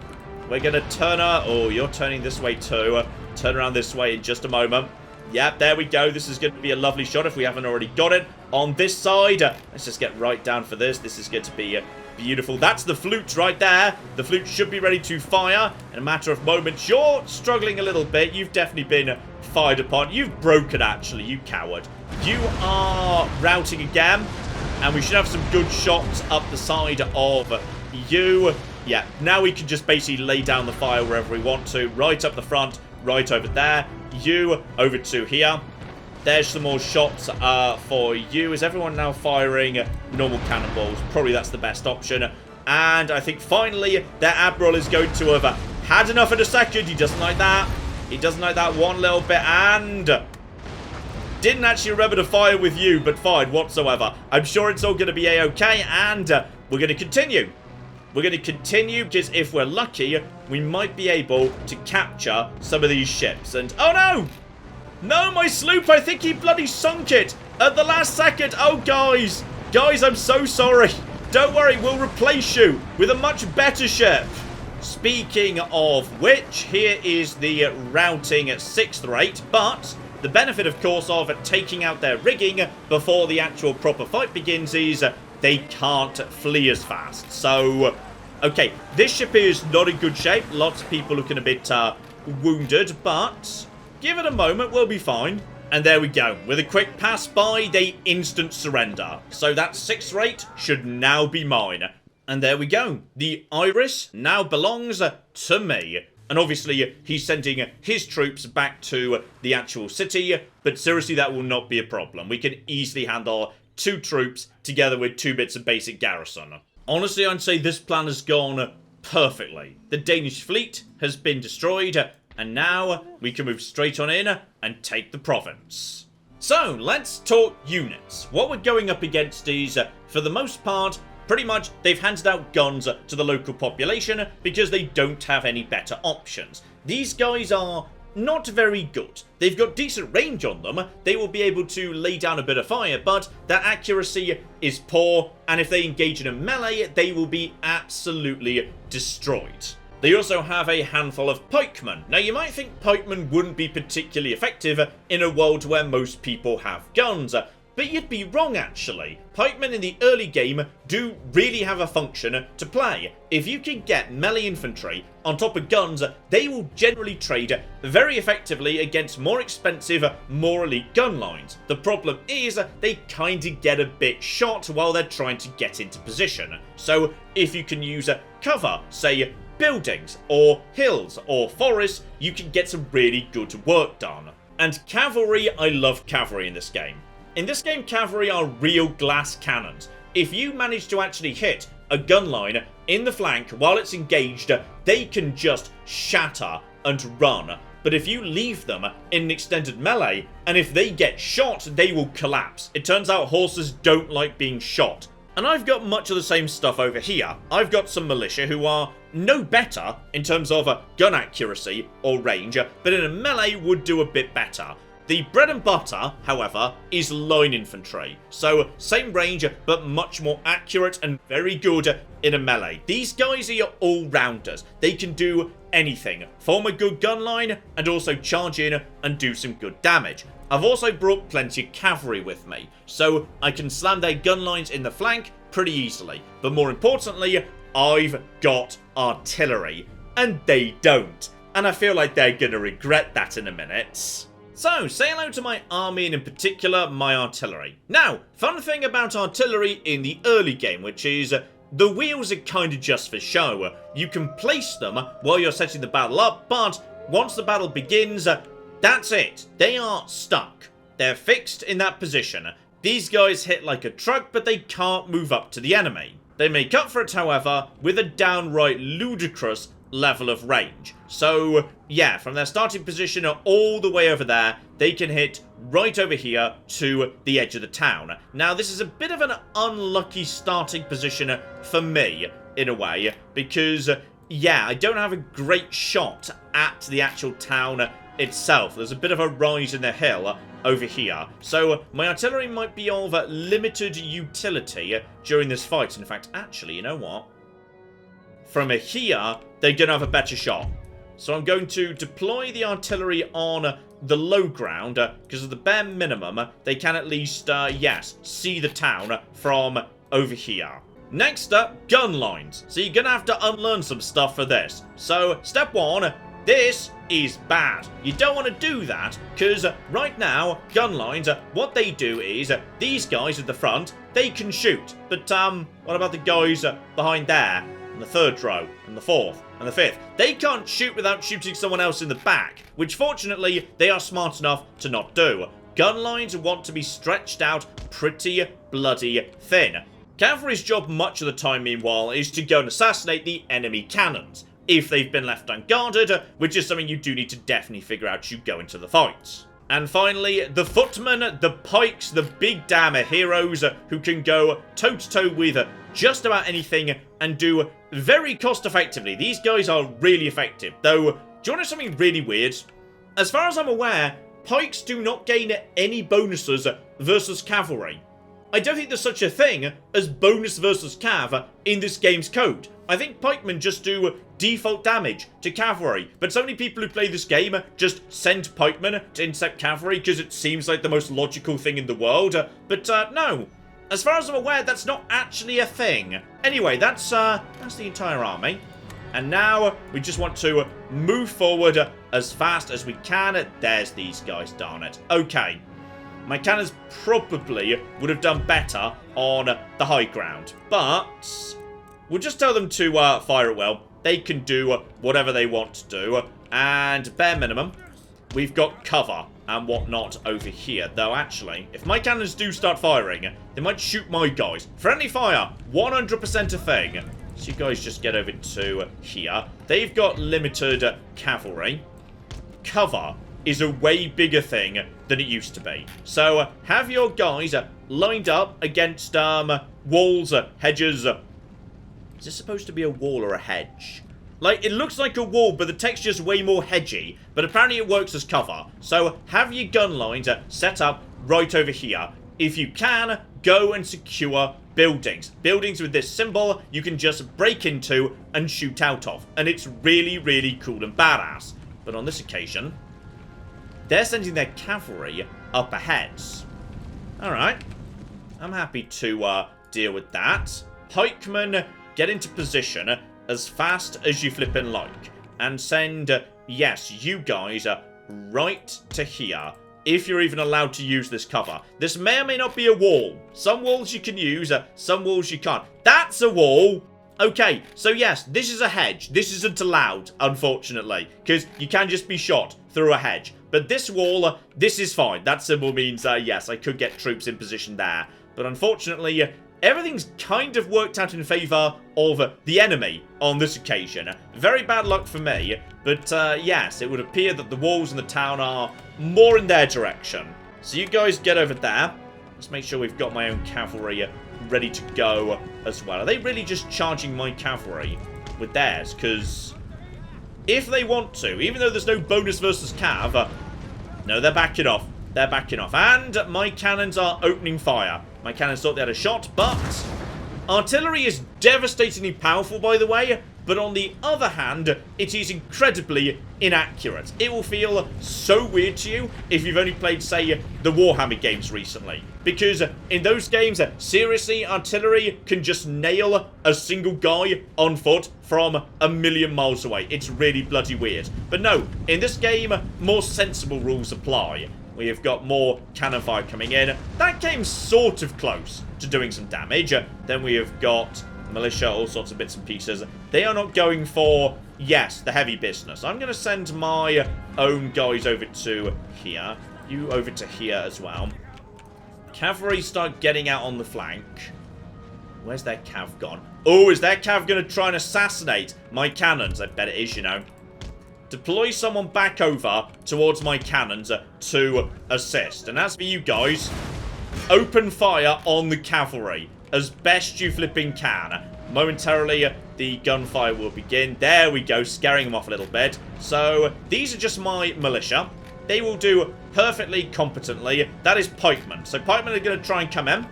We're going to turn her. Oh, you're turning this way too. Turn around this way in just a moment. Yep, there we go. This is going to be a lovely shot if we haven't already got it. On this side, let's just get right down for this. This is going to be beautiful. That's the flute right there. The flute should be ready to fire in a matter of moments. You're struggling a little bit. You've definitely been fired upon. You've broken, actually, you coward. You are routing again, and we should have some good shots up the side of you. Yeah, now we can just basically lay down the fire wherever we want to. Right up the front, right over there. You over to here. There's some more shots for you. Is everyone now firing normal cannonballs? Probably that's the best option. And I think finally their Admiral is going to have had enough in a second. He doesn't like that. He doesn't like that one little bit. And didn't actually remember to fire with you, but fine whatsoever. I'm sure it's all going to be a-okay. And we're going to continue. We're going to continue because if we're lucky, we might be able to capture some of these ships. And oh no! No, my sloop, I think he bloody sunk it at the last second. Oh, guys. Guys, I'm so sorry. Don't worry, we'll replace you with a much better ship. Speaking of which, here is the routing at 6th rate. But the benefit, of course, of taking out their rigging before the actual proper fight begins is they can't flee as fast. So, okay, this ship is not in good shape. Lots of people looking a bit wounded, but give it a moment, we'll be fine. And there we go. With a quick pass by, they instant surrender. So that 6th rate should now be mine. And there we go. The Iris now belongs to me. And obviously, he's sending his troops back to the actual city. But seriously, that will not be a problem. We can easily handle 2 troops together with 2 bits of basic garrison. Honestly, I'd say this plan has gone perfectly. The Danish fleet has been destroyed. And now we can move straight on in and take the province. So, let's talk units. What we're going up against is, for the most part, pretty much they've handed out guns to the local population because they don't have any better options. These guys are not very good. They've got decent range on them. They will be able to lay down a bit of fire, but their accuracy is poor, and if they engage in a melee, they will be absolutely destroyed. They also have a handful of pikemen. Now, you might think pikemen wouldn't be particularly effective in a world where most people have guns, but you'd be wrong, actually. Pikemen in the early game do really have a function to play. If you can get melee infantry on top of guns, they will generally trade very effectively against more expensive, more elite gun lines. The problem is they kind of get a bit shot while they're trying to get into position. So if you can use cover, say buildings or hills or forests, you can get some really good work done. And cavalry, I love cavalry in this game. In this game, cavalry are real glass cannons. If you manage to actually hit a gun line in the flank while it's engaged, they can just shatter and run. But if you leave them in an extended melee, and if they get shot, they will collapse. It turns out horses don't like being shot. And I've got much of the same stuff over here. I've got some militia who are no better in terms of gun accuracy or range, but in a melee would do a bit better. The bread and butter, however, is line infantry. So, same range, but much more accurate and very good in a melee. These guys are your all-rounders. They can do anything. Form a good gun line, and also charge in and do some good damage. I've also brought plenty of cavalry with me, so I can slam their gun lines in the flank pretty easily. But more importantly, I've got artillery, and they don't. And I feel like they're gonna regret that in a minute. So, say hello to my army and in particular, my artillery. Now, fun thing about artillery in the early game, which is the wheels are kind of just for show. You can place them while you're setting the battle up, but once the battle begins, that's it. They are stuck. They're fixed in that position. These guys hit like a truck, but they can't move up to the enemy. They make up for it, however, with a downright ludicrous level of range. So, yeah, from their starting position all the way over there, they can hit right over here to the edge of the town. Now, this is a bit of an unlucky starting position for me, in a way, because, yeah, I don't have a great shot at the actual town itself. There's a bit of a rise in the hill over here. So, my artillery might be of limited utility during this fight. In fact, actually, you know what? From here, they're going to have a better shot. So I'm going to deploy the artillery on the low ground, because of the bare minimum, they can at least, yes, see the town from over here. Next up, gun lines. So you're going to have to unlearn some stuff for this. So, step 1, this is bad. You don't want to do that, because right now, gun lines, what they do is, these guys at the front, they can shoot. But, what about the guys behind there? And the 3rd row, and the 4th, and the 5th. They can't shoot without shooting someone else in the back, which fortunately, they are smart enough to not do. gun lines want to be stretched out pretty bloody thin. Cavalry's job much of the time, meanwhile, is to go and assassinate the enemy cannons, if they've been left unguarded, which is something you do need to definitely figure out as you go into the fights. And finally, the footmen, the pikes, the big damn heroes who can go toe-to-toe with just about anything and do very cost-effectively. These guys are really effective, though, do you want to know something really weird? As far as I'm aware, pikes do not gain any bonuses versus cavalry. I don't think there's such a thing as bonus versus cav in this game's code. I think pikemen just do default damage to cavalry, but so many people who play this game just send pikemen to intercept cavalry because it seems like the most logical thing in the world, but no. As far as I'm aware, that's not actually a thing. Anyway, that's the entire army. And now we just want to move forward as fast as we can. There's these guys, darn it. Okay. My cannons probably would have done better on the high ground, but we'll just tell them to fire at will. They can do whatever they want to do, and bare minimum, we've got cover and whatnot over here. Though actually, if my cannons do start firing, they might shoot my guys. Friendly fire, 100% a thing. So you guys just get over to here. They've got limited cavalry. Cover is a way bigger thing than it used to be. So have your guys lined up against walls, hedges. Is this supposed to be a wall or a hedge? Like, it looks like a wall, but the texture's way more hedgy. But apparently it works as cover. So have your gun lines set up right over here. If you can, go and secure buildings. Buildings with this symbol you can just break into and shoot out of. And it's really, really cool and badass. But on this occasion, they're sending their cavalry up ahead. Alright. I'm happy to deal with that. Pikemen, get into position as fast as you flippin' like. And send, yes, you guys right to here. If you're even allowed to use this cover. This may or may not be a wall. Some walls you can use, some walls you can't. That's a wall! Okay, so yes, this is a hedge. This isn't allowed, unfortunately, because you can just be shot through a hedge. But this wall, this is fine. That symbol means, yes, I could get troops in position there. But unfortunately, everything's kind of worked out in favour of the enemy on this occasion. Very bad luck for me, but yes, it would appear that the walls in the town are more in their direction. So you guys get over there. Let's make sure we've got my own cavalry ready to go as well. Are they really just charging my cavalry with theirs? Because if they want to, even though there's no bonus versus cav, no, they're backing off. They're backing off. And my cannons are opening fire. My cannons thought they had a shot, but artillery is devastatingly powerful, by the way. But on the other hand, it is incredibly inaccurate. It will feel so weird to you if you've only played, say, the Warhammer games recently. Because in those games, seriously, artillery can just nail a single guy on foot from a million miles away. It's really bloody weird. But no, in this game, more sensible rules apply. We have got more cannon fire coming in. That game's sort of close to doing some damage. Then we have got militia, all sorts of bits and pieces. They are not going for, yes, the heavy business. I'm going to send my own guys over to here. You over to here as well. Cavalry start getting out on the flank. Where's their cav gone? Oh, is their cav going to try and assassinate my cannons? I bet it is, you know. Deploy someone back over towards my cannons to assist. And as for you guys, open fire on the cavalry as best you flipping can. Momentarily, the gunfire will begin. There we go, scaring them off a little bit. So, these are just my militia. They will do perfectly competently. That is pikemen. So, pikemen are going to try and come in.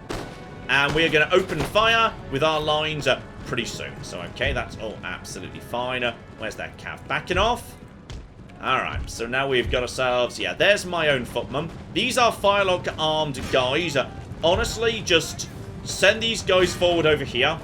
And we are going to open fire with our lines pretty soon. So, okay, that's all absolutely fine. Where's that cav? Backing off. Alright, so now we've got ourselves... Yeah, there's my own footmen. These are firelock armed guys. Honestly, just send these guys forward over here.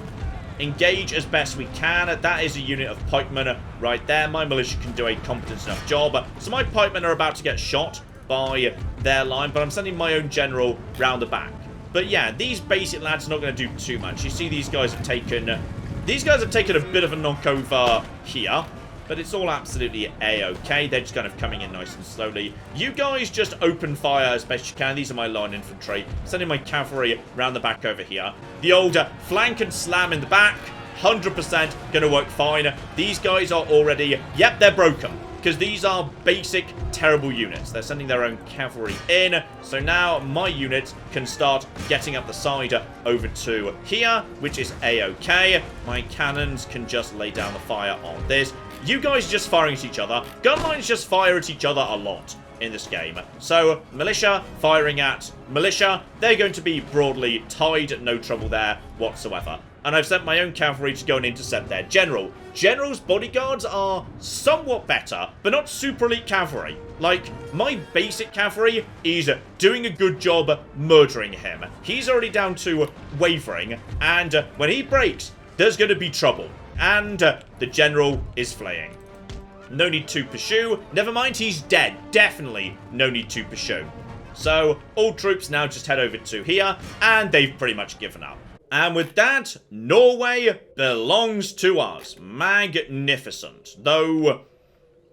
Engage as best we can. That is a unit of pikemen right there. My militia can do a competent enough job. So my pikemen are about to get shot by their line, but I'm sending my own general round the back. But yeah, these basic lads are not going to do too much. You see these guys have taken... These guys have taken a bit of a knockover here. but it's all absolutely a-okay. They're just kind of coming in nice and slowly. You guys just open fire as best you can. These are my line infantry. Sending my cavalry around the back over here. The old flank and slam in the back, 100% going to work fine. These guys are already, yep, they're broken. Because these are basic, terrible units. They're sending their own cavalry in. So now my units can start getting up the side over to here, which is a-okay. My cannons can just lay down the fire on this. You guys just firing at each other. Gun lines just fire at each other a lot in this game. So, militia firing at militia. They're going to be broadly tied. No trouble there whatsoever. And I've sent my own cavalry to go and intercept their general. General's bodyguards are somewhat better, but not super elite cavalry. Like, my basic cavalry is doing a good job murdering him. He's already down to wavering, and when he breaks, there's going to be trouble. And the general is fleeing. No need to pursue. Never mind, he's dead. Definitely no need to pursue. So, all troops now just head over to here, and they've pretty much given up. And with that, Norway belongs to us. Magnificent. Though,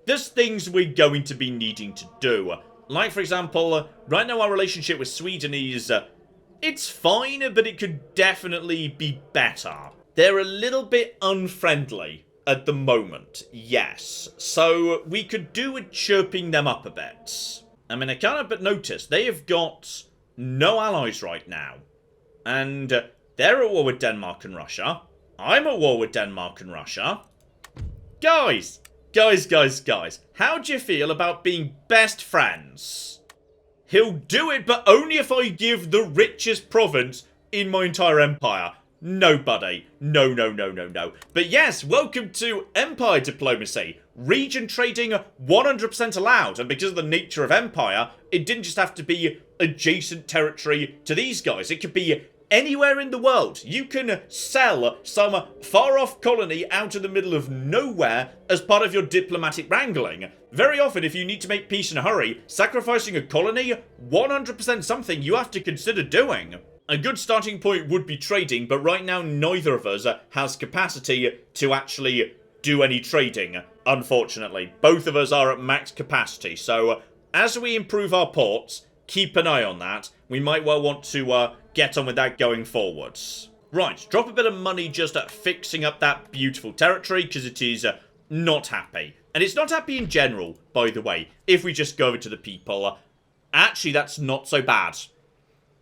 there's things we're going to be needing to do. Like, for example, right now our relationship with Sweden is... it's fine, but it could definitely be better. They're a little bit unfriendly at the moment, yes. So, we could do with chirping them up a bit. I mean, I can't help but notice they have got no allies right now. And... they're at war with Denmark and Russia. I'm at war with Denmark and Russia. Guys, how do you feel about being best friends? He'll do it, but only if I give the richest province in my entire empire. No, buddy. No. But yes, welcome to empire diplomacy. Region trading 100% allowed. And because of the nature of empire, it didn't just have to be adjacent territory to these guys. It could be anywhere in the world. You can sell some far-off colony out in the middle of nowhere as part of your diplomatic wrangling. Very often, if you need to make peace in a hurry, sacrificing a colony, 100% something you have to consider doing. A good starting point would be trading, but right now neither of us has capacity to actually do any trading, unfortunately. Both of us are at max capacity, so as we improve our ports, keep an eye on that. We might well want to get on with that going forwards. Right, drop a bit of money just at fixing up that beautiful territory, because it is not happy. And it's not happy in general, by the way, if we just go over to the people. Actually, that's not so bad.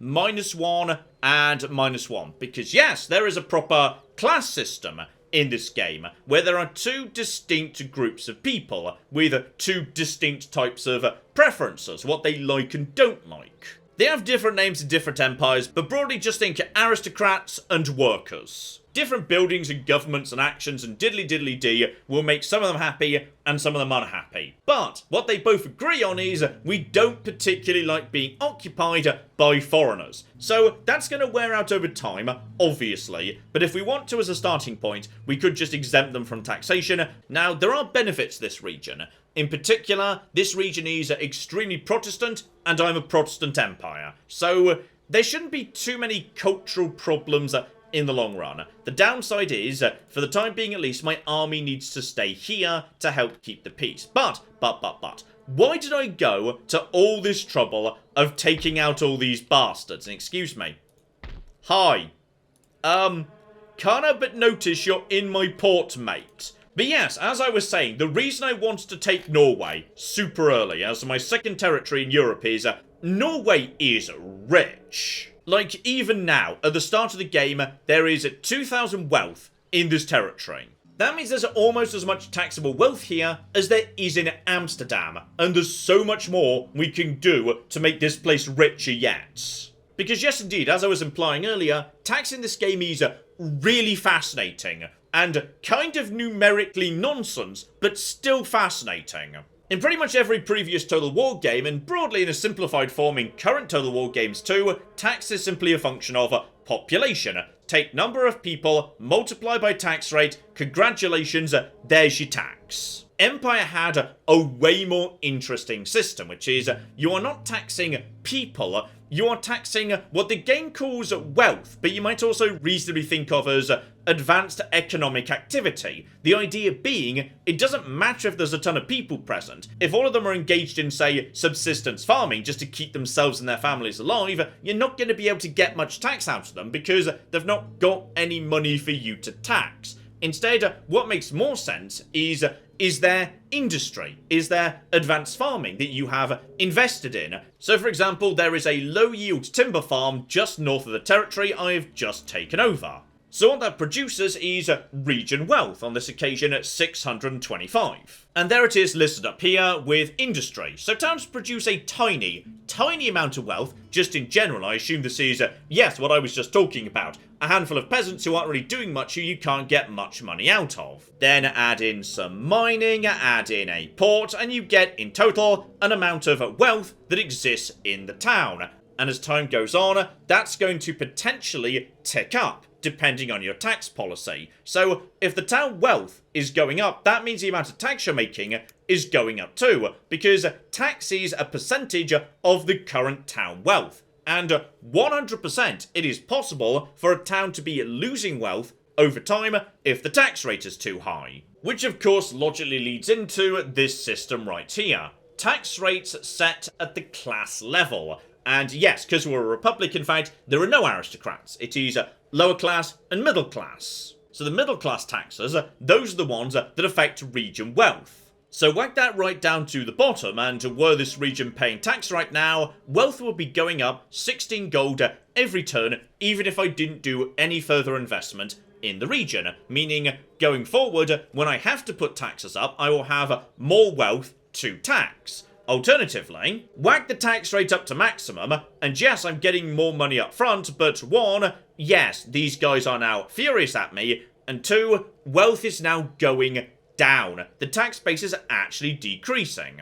-1 and -1. Because yes, there is a proper class system in this game, where there are two distinct groups of people, with two distinct types of preferences, what they like and don't like. They have different names in different empires, but broadly just think aristocrats and workers. Different buildings and governments and actions and diddly-diddly-dee will make some of them happy and some of them unhappy. But what they both agree on is we don't particularly like being occupied by foreigners. So that's going to wear out over time, obviously. But if we want to as a starting point, we could just exempt them from taxation. Now, there are benefits to this region. In particular, this region is extremely Protestant, and I'm a Protestant empire. So there shouldn't be too many cultural problems in the long run. The downside is, for the time being at least, my army needs to stay here to help keep the peace. But, why did I go to all this trouble of taking out all these bastards? And excuse me. Hi. Can't help but notice you're in my port, mate. But yes, as I was saying, the reason I wanted to take Norway super early, as my second territory in Europe, is Norway is rich. Like, even now, at the start of the game, there is 2,000 wealth in this territory. That means there's almost as much taxable wealth here as there is in Amsterdam. And there's so much more we can do to make this place richer yet. Because yes, indeed, as I was implying earlier, tax in this game is really fascinating. And kind of numerically nonsense, but still fascinating. In pretty much every previous Total War game, and broadly in a simplified form in current Total War games too, tax is simply a function of population. Take number of people, multiply by tax rate, congratulations, there's your tax. Empire had a way more interesting system, which is you are not taxing people, you are taxing what the game calls wealth, but you might also reasonably think of as advanced economic activity. The idea being, it doesn't matter if there's a ton of people present. If all of them are engaged in, say, subsistence farming just to keep themselves and their families alive, you're not going to be able to get much tax out of them because they've not got any money for you to tax. Instead, what makes more sense is there industry? Is there advanced farming that you have invested in? So for example, there is a low-yield timber farm just north of the territory I have just taken over. So what that produces is region wealth, on this occasion at 625. And there it is listed up here with industry. So towns produce a tiny amount of wealth, just in general. I assume this is, yes, what I was just talking about. A handful of peasants who aren't really doing much, who you can't get much money out of. Then add in some mining, add in a port, and you get, in total, an amount of wealth that exists in the town. And as time goes on, that's going to potentially tick up, depending on your tax policy. So if the town wealth is going up, that means the amount of tax you're making is going up too, because tax is a percentage of the current town wealth. And 100% it is possible for a town to be losing wealth over time if the tax rate is too high. Which of course logically leads into this system right here. Tax rates set at the class level. And yes, because we're a republic, in fact, there are no aristocrats. It is lower class and middle class. So the middle class taxes, those are the ones that affect region wealth. So whack that right down to the bottom, and were this region paying tax right now, wealth will be going up 16 gold every turn, even if I didn't do any further investment in the region. Meaning, going forward, when I have to put taxes up, I will have more wealth to tax. Alternatively, whack the tax rate up to maximum, and yes, I'm getting more money up front, but one, yes, these guys are now furious at me, and two, wealth is now going down. The tax base is actually decreasing.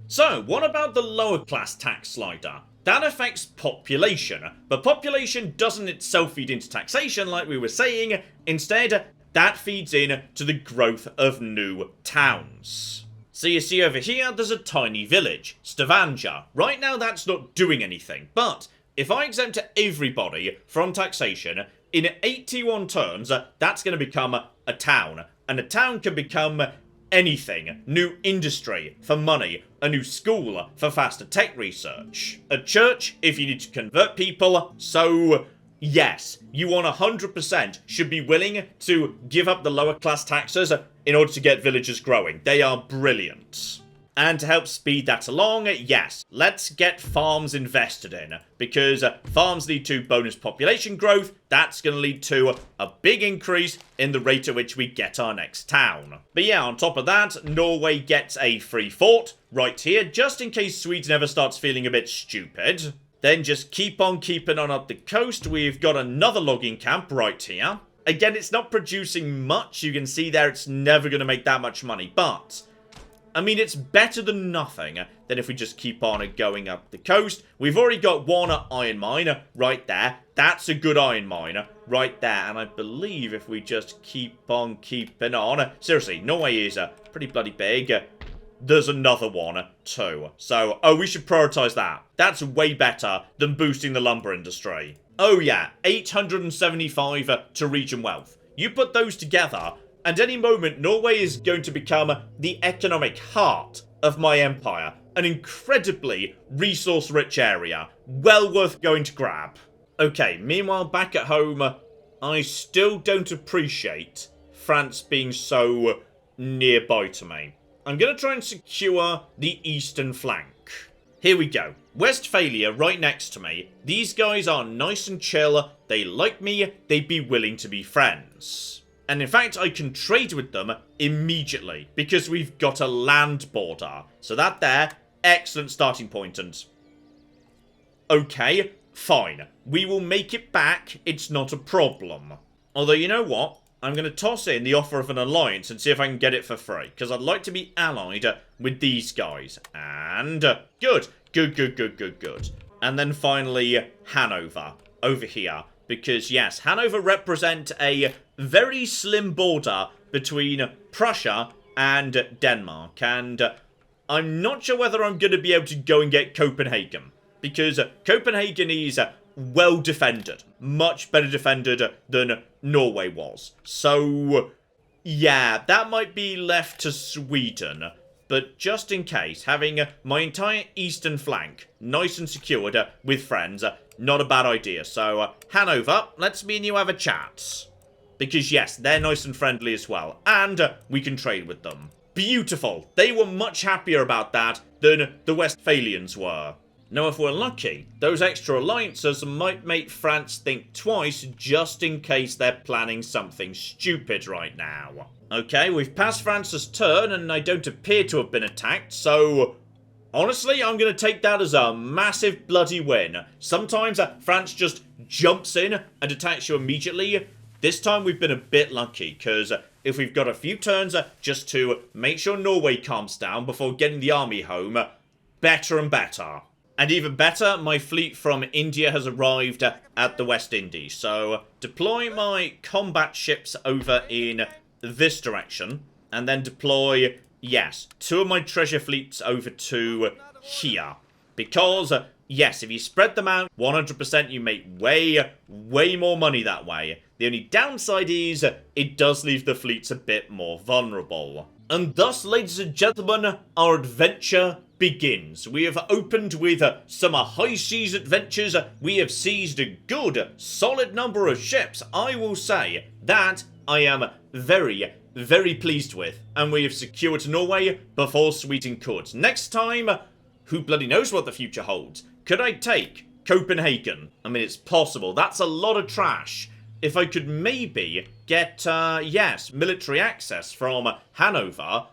So, what about the lower class tax slider? That affects population, but population doesn't itself feed into taxation like we were saying. Instead, that feeds in to the growth of new towns. So you see over here, there's a tiny village, Stavanger. Right now that's not doing anything, but if I exempt everybody from taxation, in 81 turns, that's going to become a town. And a town can become anything. New industry for money, a new school for faster tech research, a church if you need to convert people. So yes, you 100% should be willing to give up the lower class taxes in order to get villages growing. They are brilliant. And to help speed that along, yes, let's get farms invested in, because farms lead to bonus population growth. That's going to lead to a big increase in the rate at which we get our next town. But yeah, on top of that, Norway gets a free fort right here, just in case Sweden ever starts feeling a bit stupid. Then just keep on keeping on up the coast. We've got another logging camp right here. Again, it's not producing much. You can see there it's never going to make that much money, but I mean, it's better than nothing than if we just keep on going up the coast. We've already got one iron mine right there. That's a good iron mine right there. And I believe if we just keep on keeping on... Seriously, Norway is pretty bloody big. There's another one too. So, we should prioritize that. That's way better than boosting the lumber industry. Oh yeah, 875 to region wealth. You put those together, and any moment, Norway is going to become the economic heart of my empire. An incredibly resource-rich area. Well worth going to grab. Okay, meanwhile, back at home, I still don't appreciate France being so nearby to me. I'm going to try and secure the eastern flank. Here we go. Westphalia right next to me. These guys are nice and chill. They like me. They'd be willing to be friends. And in fact, I can trade with them immediately because we've got a land border. So that there, excellent starting point. And okay, fine. We will make it back. It's not a problem. Although, you know what? I'm going to toss in the offer of an alliance and see if I can get it for free. Because I'd like to be allied with these guys. And good. Good. And then finally, Hanover. Over here. Because, yes, Hanover represent a very slim border between Prussia and Denmark. And I'm not sure whether I'm going to be able to go and get Copenhagen. Because Copenhagen is well defended. Much better defended than Norway was. So, yeah, that might be left to Sweden. But just in case, having my entire eastern flank nice and secured with friends, not a bad idea. So, Hanover, let's me and you have a chat. Because yes, they're nice and friendly as well. And we can trade with them. Beautiful. They were much happier about that than the Westphalians were. Now, if we're lucky, those extra alliances might make France think twice just in case they're planning something stupid right now. Okay, we've passed France's turn and I don't appear to have been attacked, so honestly, I'm going to take that as a massive bloody win. Sometimes France just jumps in and attacks you immediately. This time we've been a bit lucky, because if we've got a few turns just to make sure Norway calms down before getting the army home, better and better. And even better, my fleet from India has arrived at the West Indies. So, deploy my combat ships over in this direction. And then deploy, yes, 2 of my treasure fleets over to here. Because, yes, if you spread them out, 100% you make way more money that way. The only downside is, it does leave the fleets a bit more vulnerable. And thus, ladies and gentlemen, our adventure begins. We have opened with some high seas adventures. We have seized a good, solid number of ships. I will say that I am very pleased with. And we have secured Norway before Sweden could. Next time, who bloody knows what the future holds? Could I take Copenhagen? I mean, it's possible. That's a lot of trash. If I could maybe get, yes, military access from Hanover,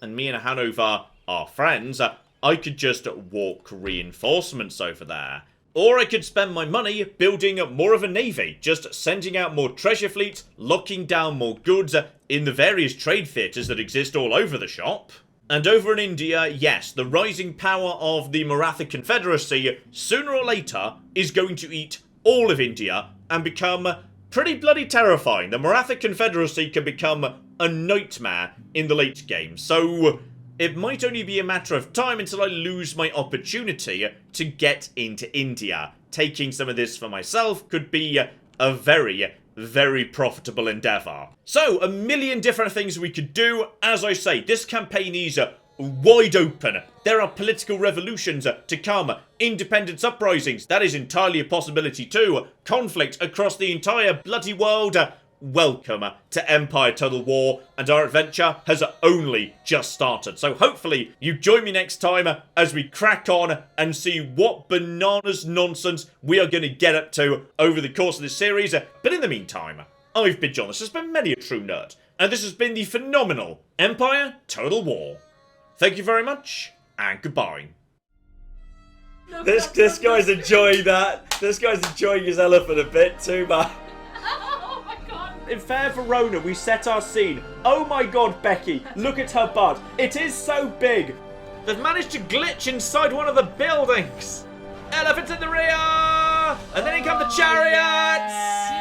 and me and Hanover are friends, I could just walk reinforcements over there. Or I could spend my money building more of a navy, just sending out more treasure fleets, locking down more goods in the various trade theatres that exist all over the shop. And over in India, yes, the rising power of the Maratha Confederacy, sooner or later, is going to eat all of India and become pretty bloody terrifying. The Maratha Confederacy can become a nightmare in the late game. So it might only be a matter of time until I lose my opportunity to get into India. Taking some of this for myself could be a very profitable endeavour. So, a million different things we could do. As I say, this campaign is wide open. There are political revolutions to come. Independence uprisings. That is entirely a possibility too. Conflict across the entire bloody world. Welcome to Empire Total War, and our adventure has only just started. So hopefully you join me next time as we crack on and see what bananas nonsense we are going to get up to over the course of this series. But in the meantime, I've been John, this has been many a true nerd, and this has been the phenomenal Empire Total War. Thank you very much, and goodbye. This guy's enjoying that. This guy's enjoying his elephant a bit too much. In Fair Verona, we set our scene. Oh my god, Becky, look at her butt. It is so big. They've managed to glitch inside one of the buildings. Elephants in the rear! And then in come the chariots!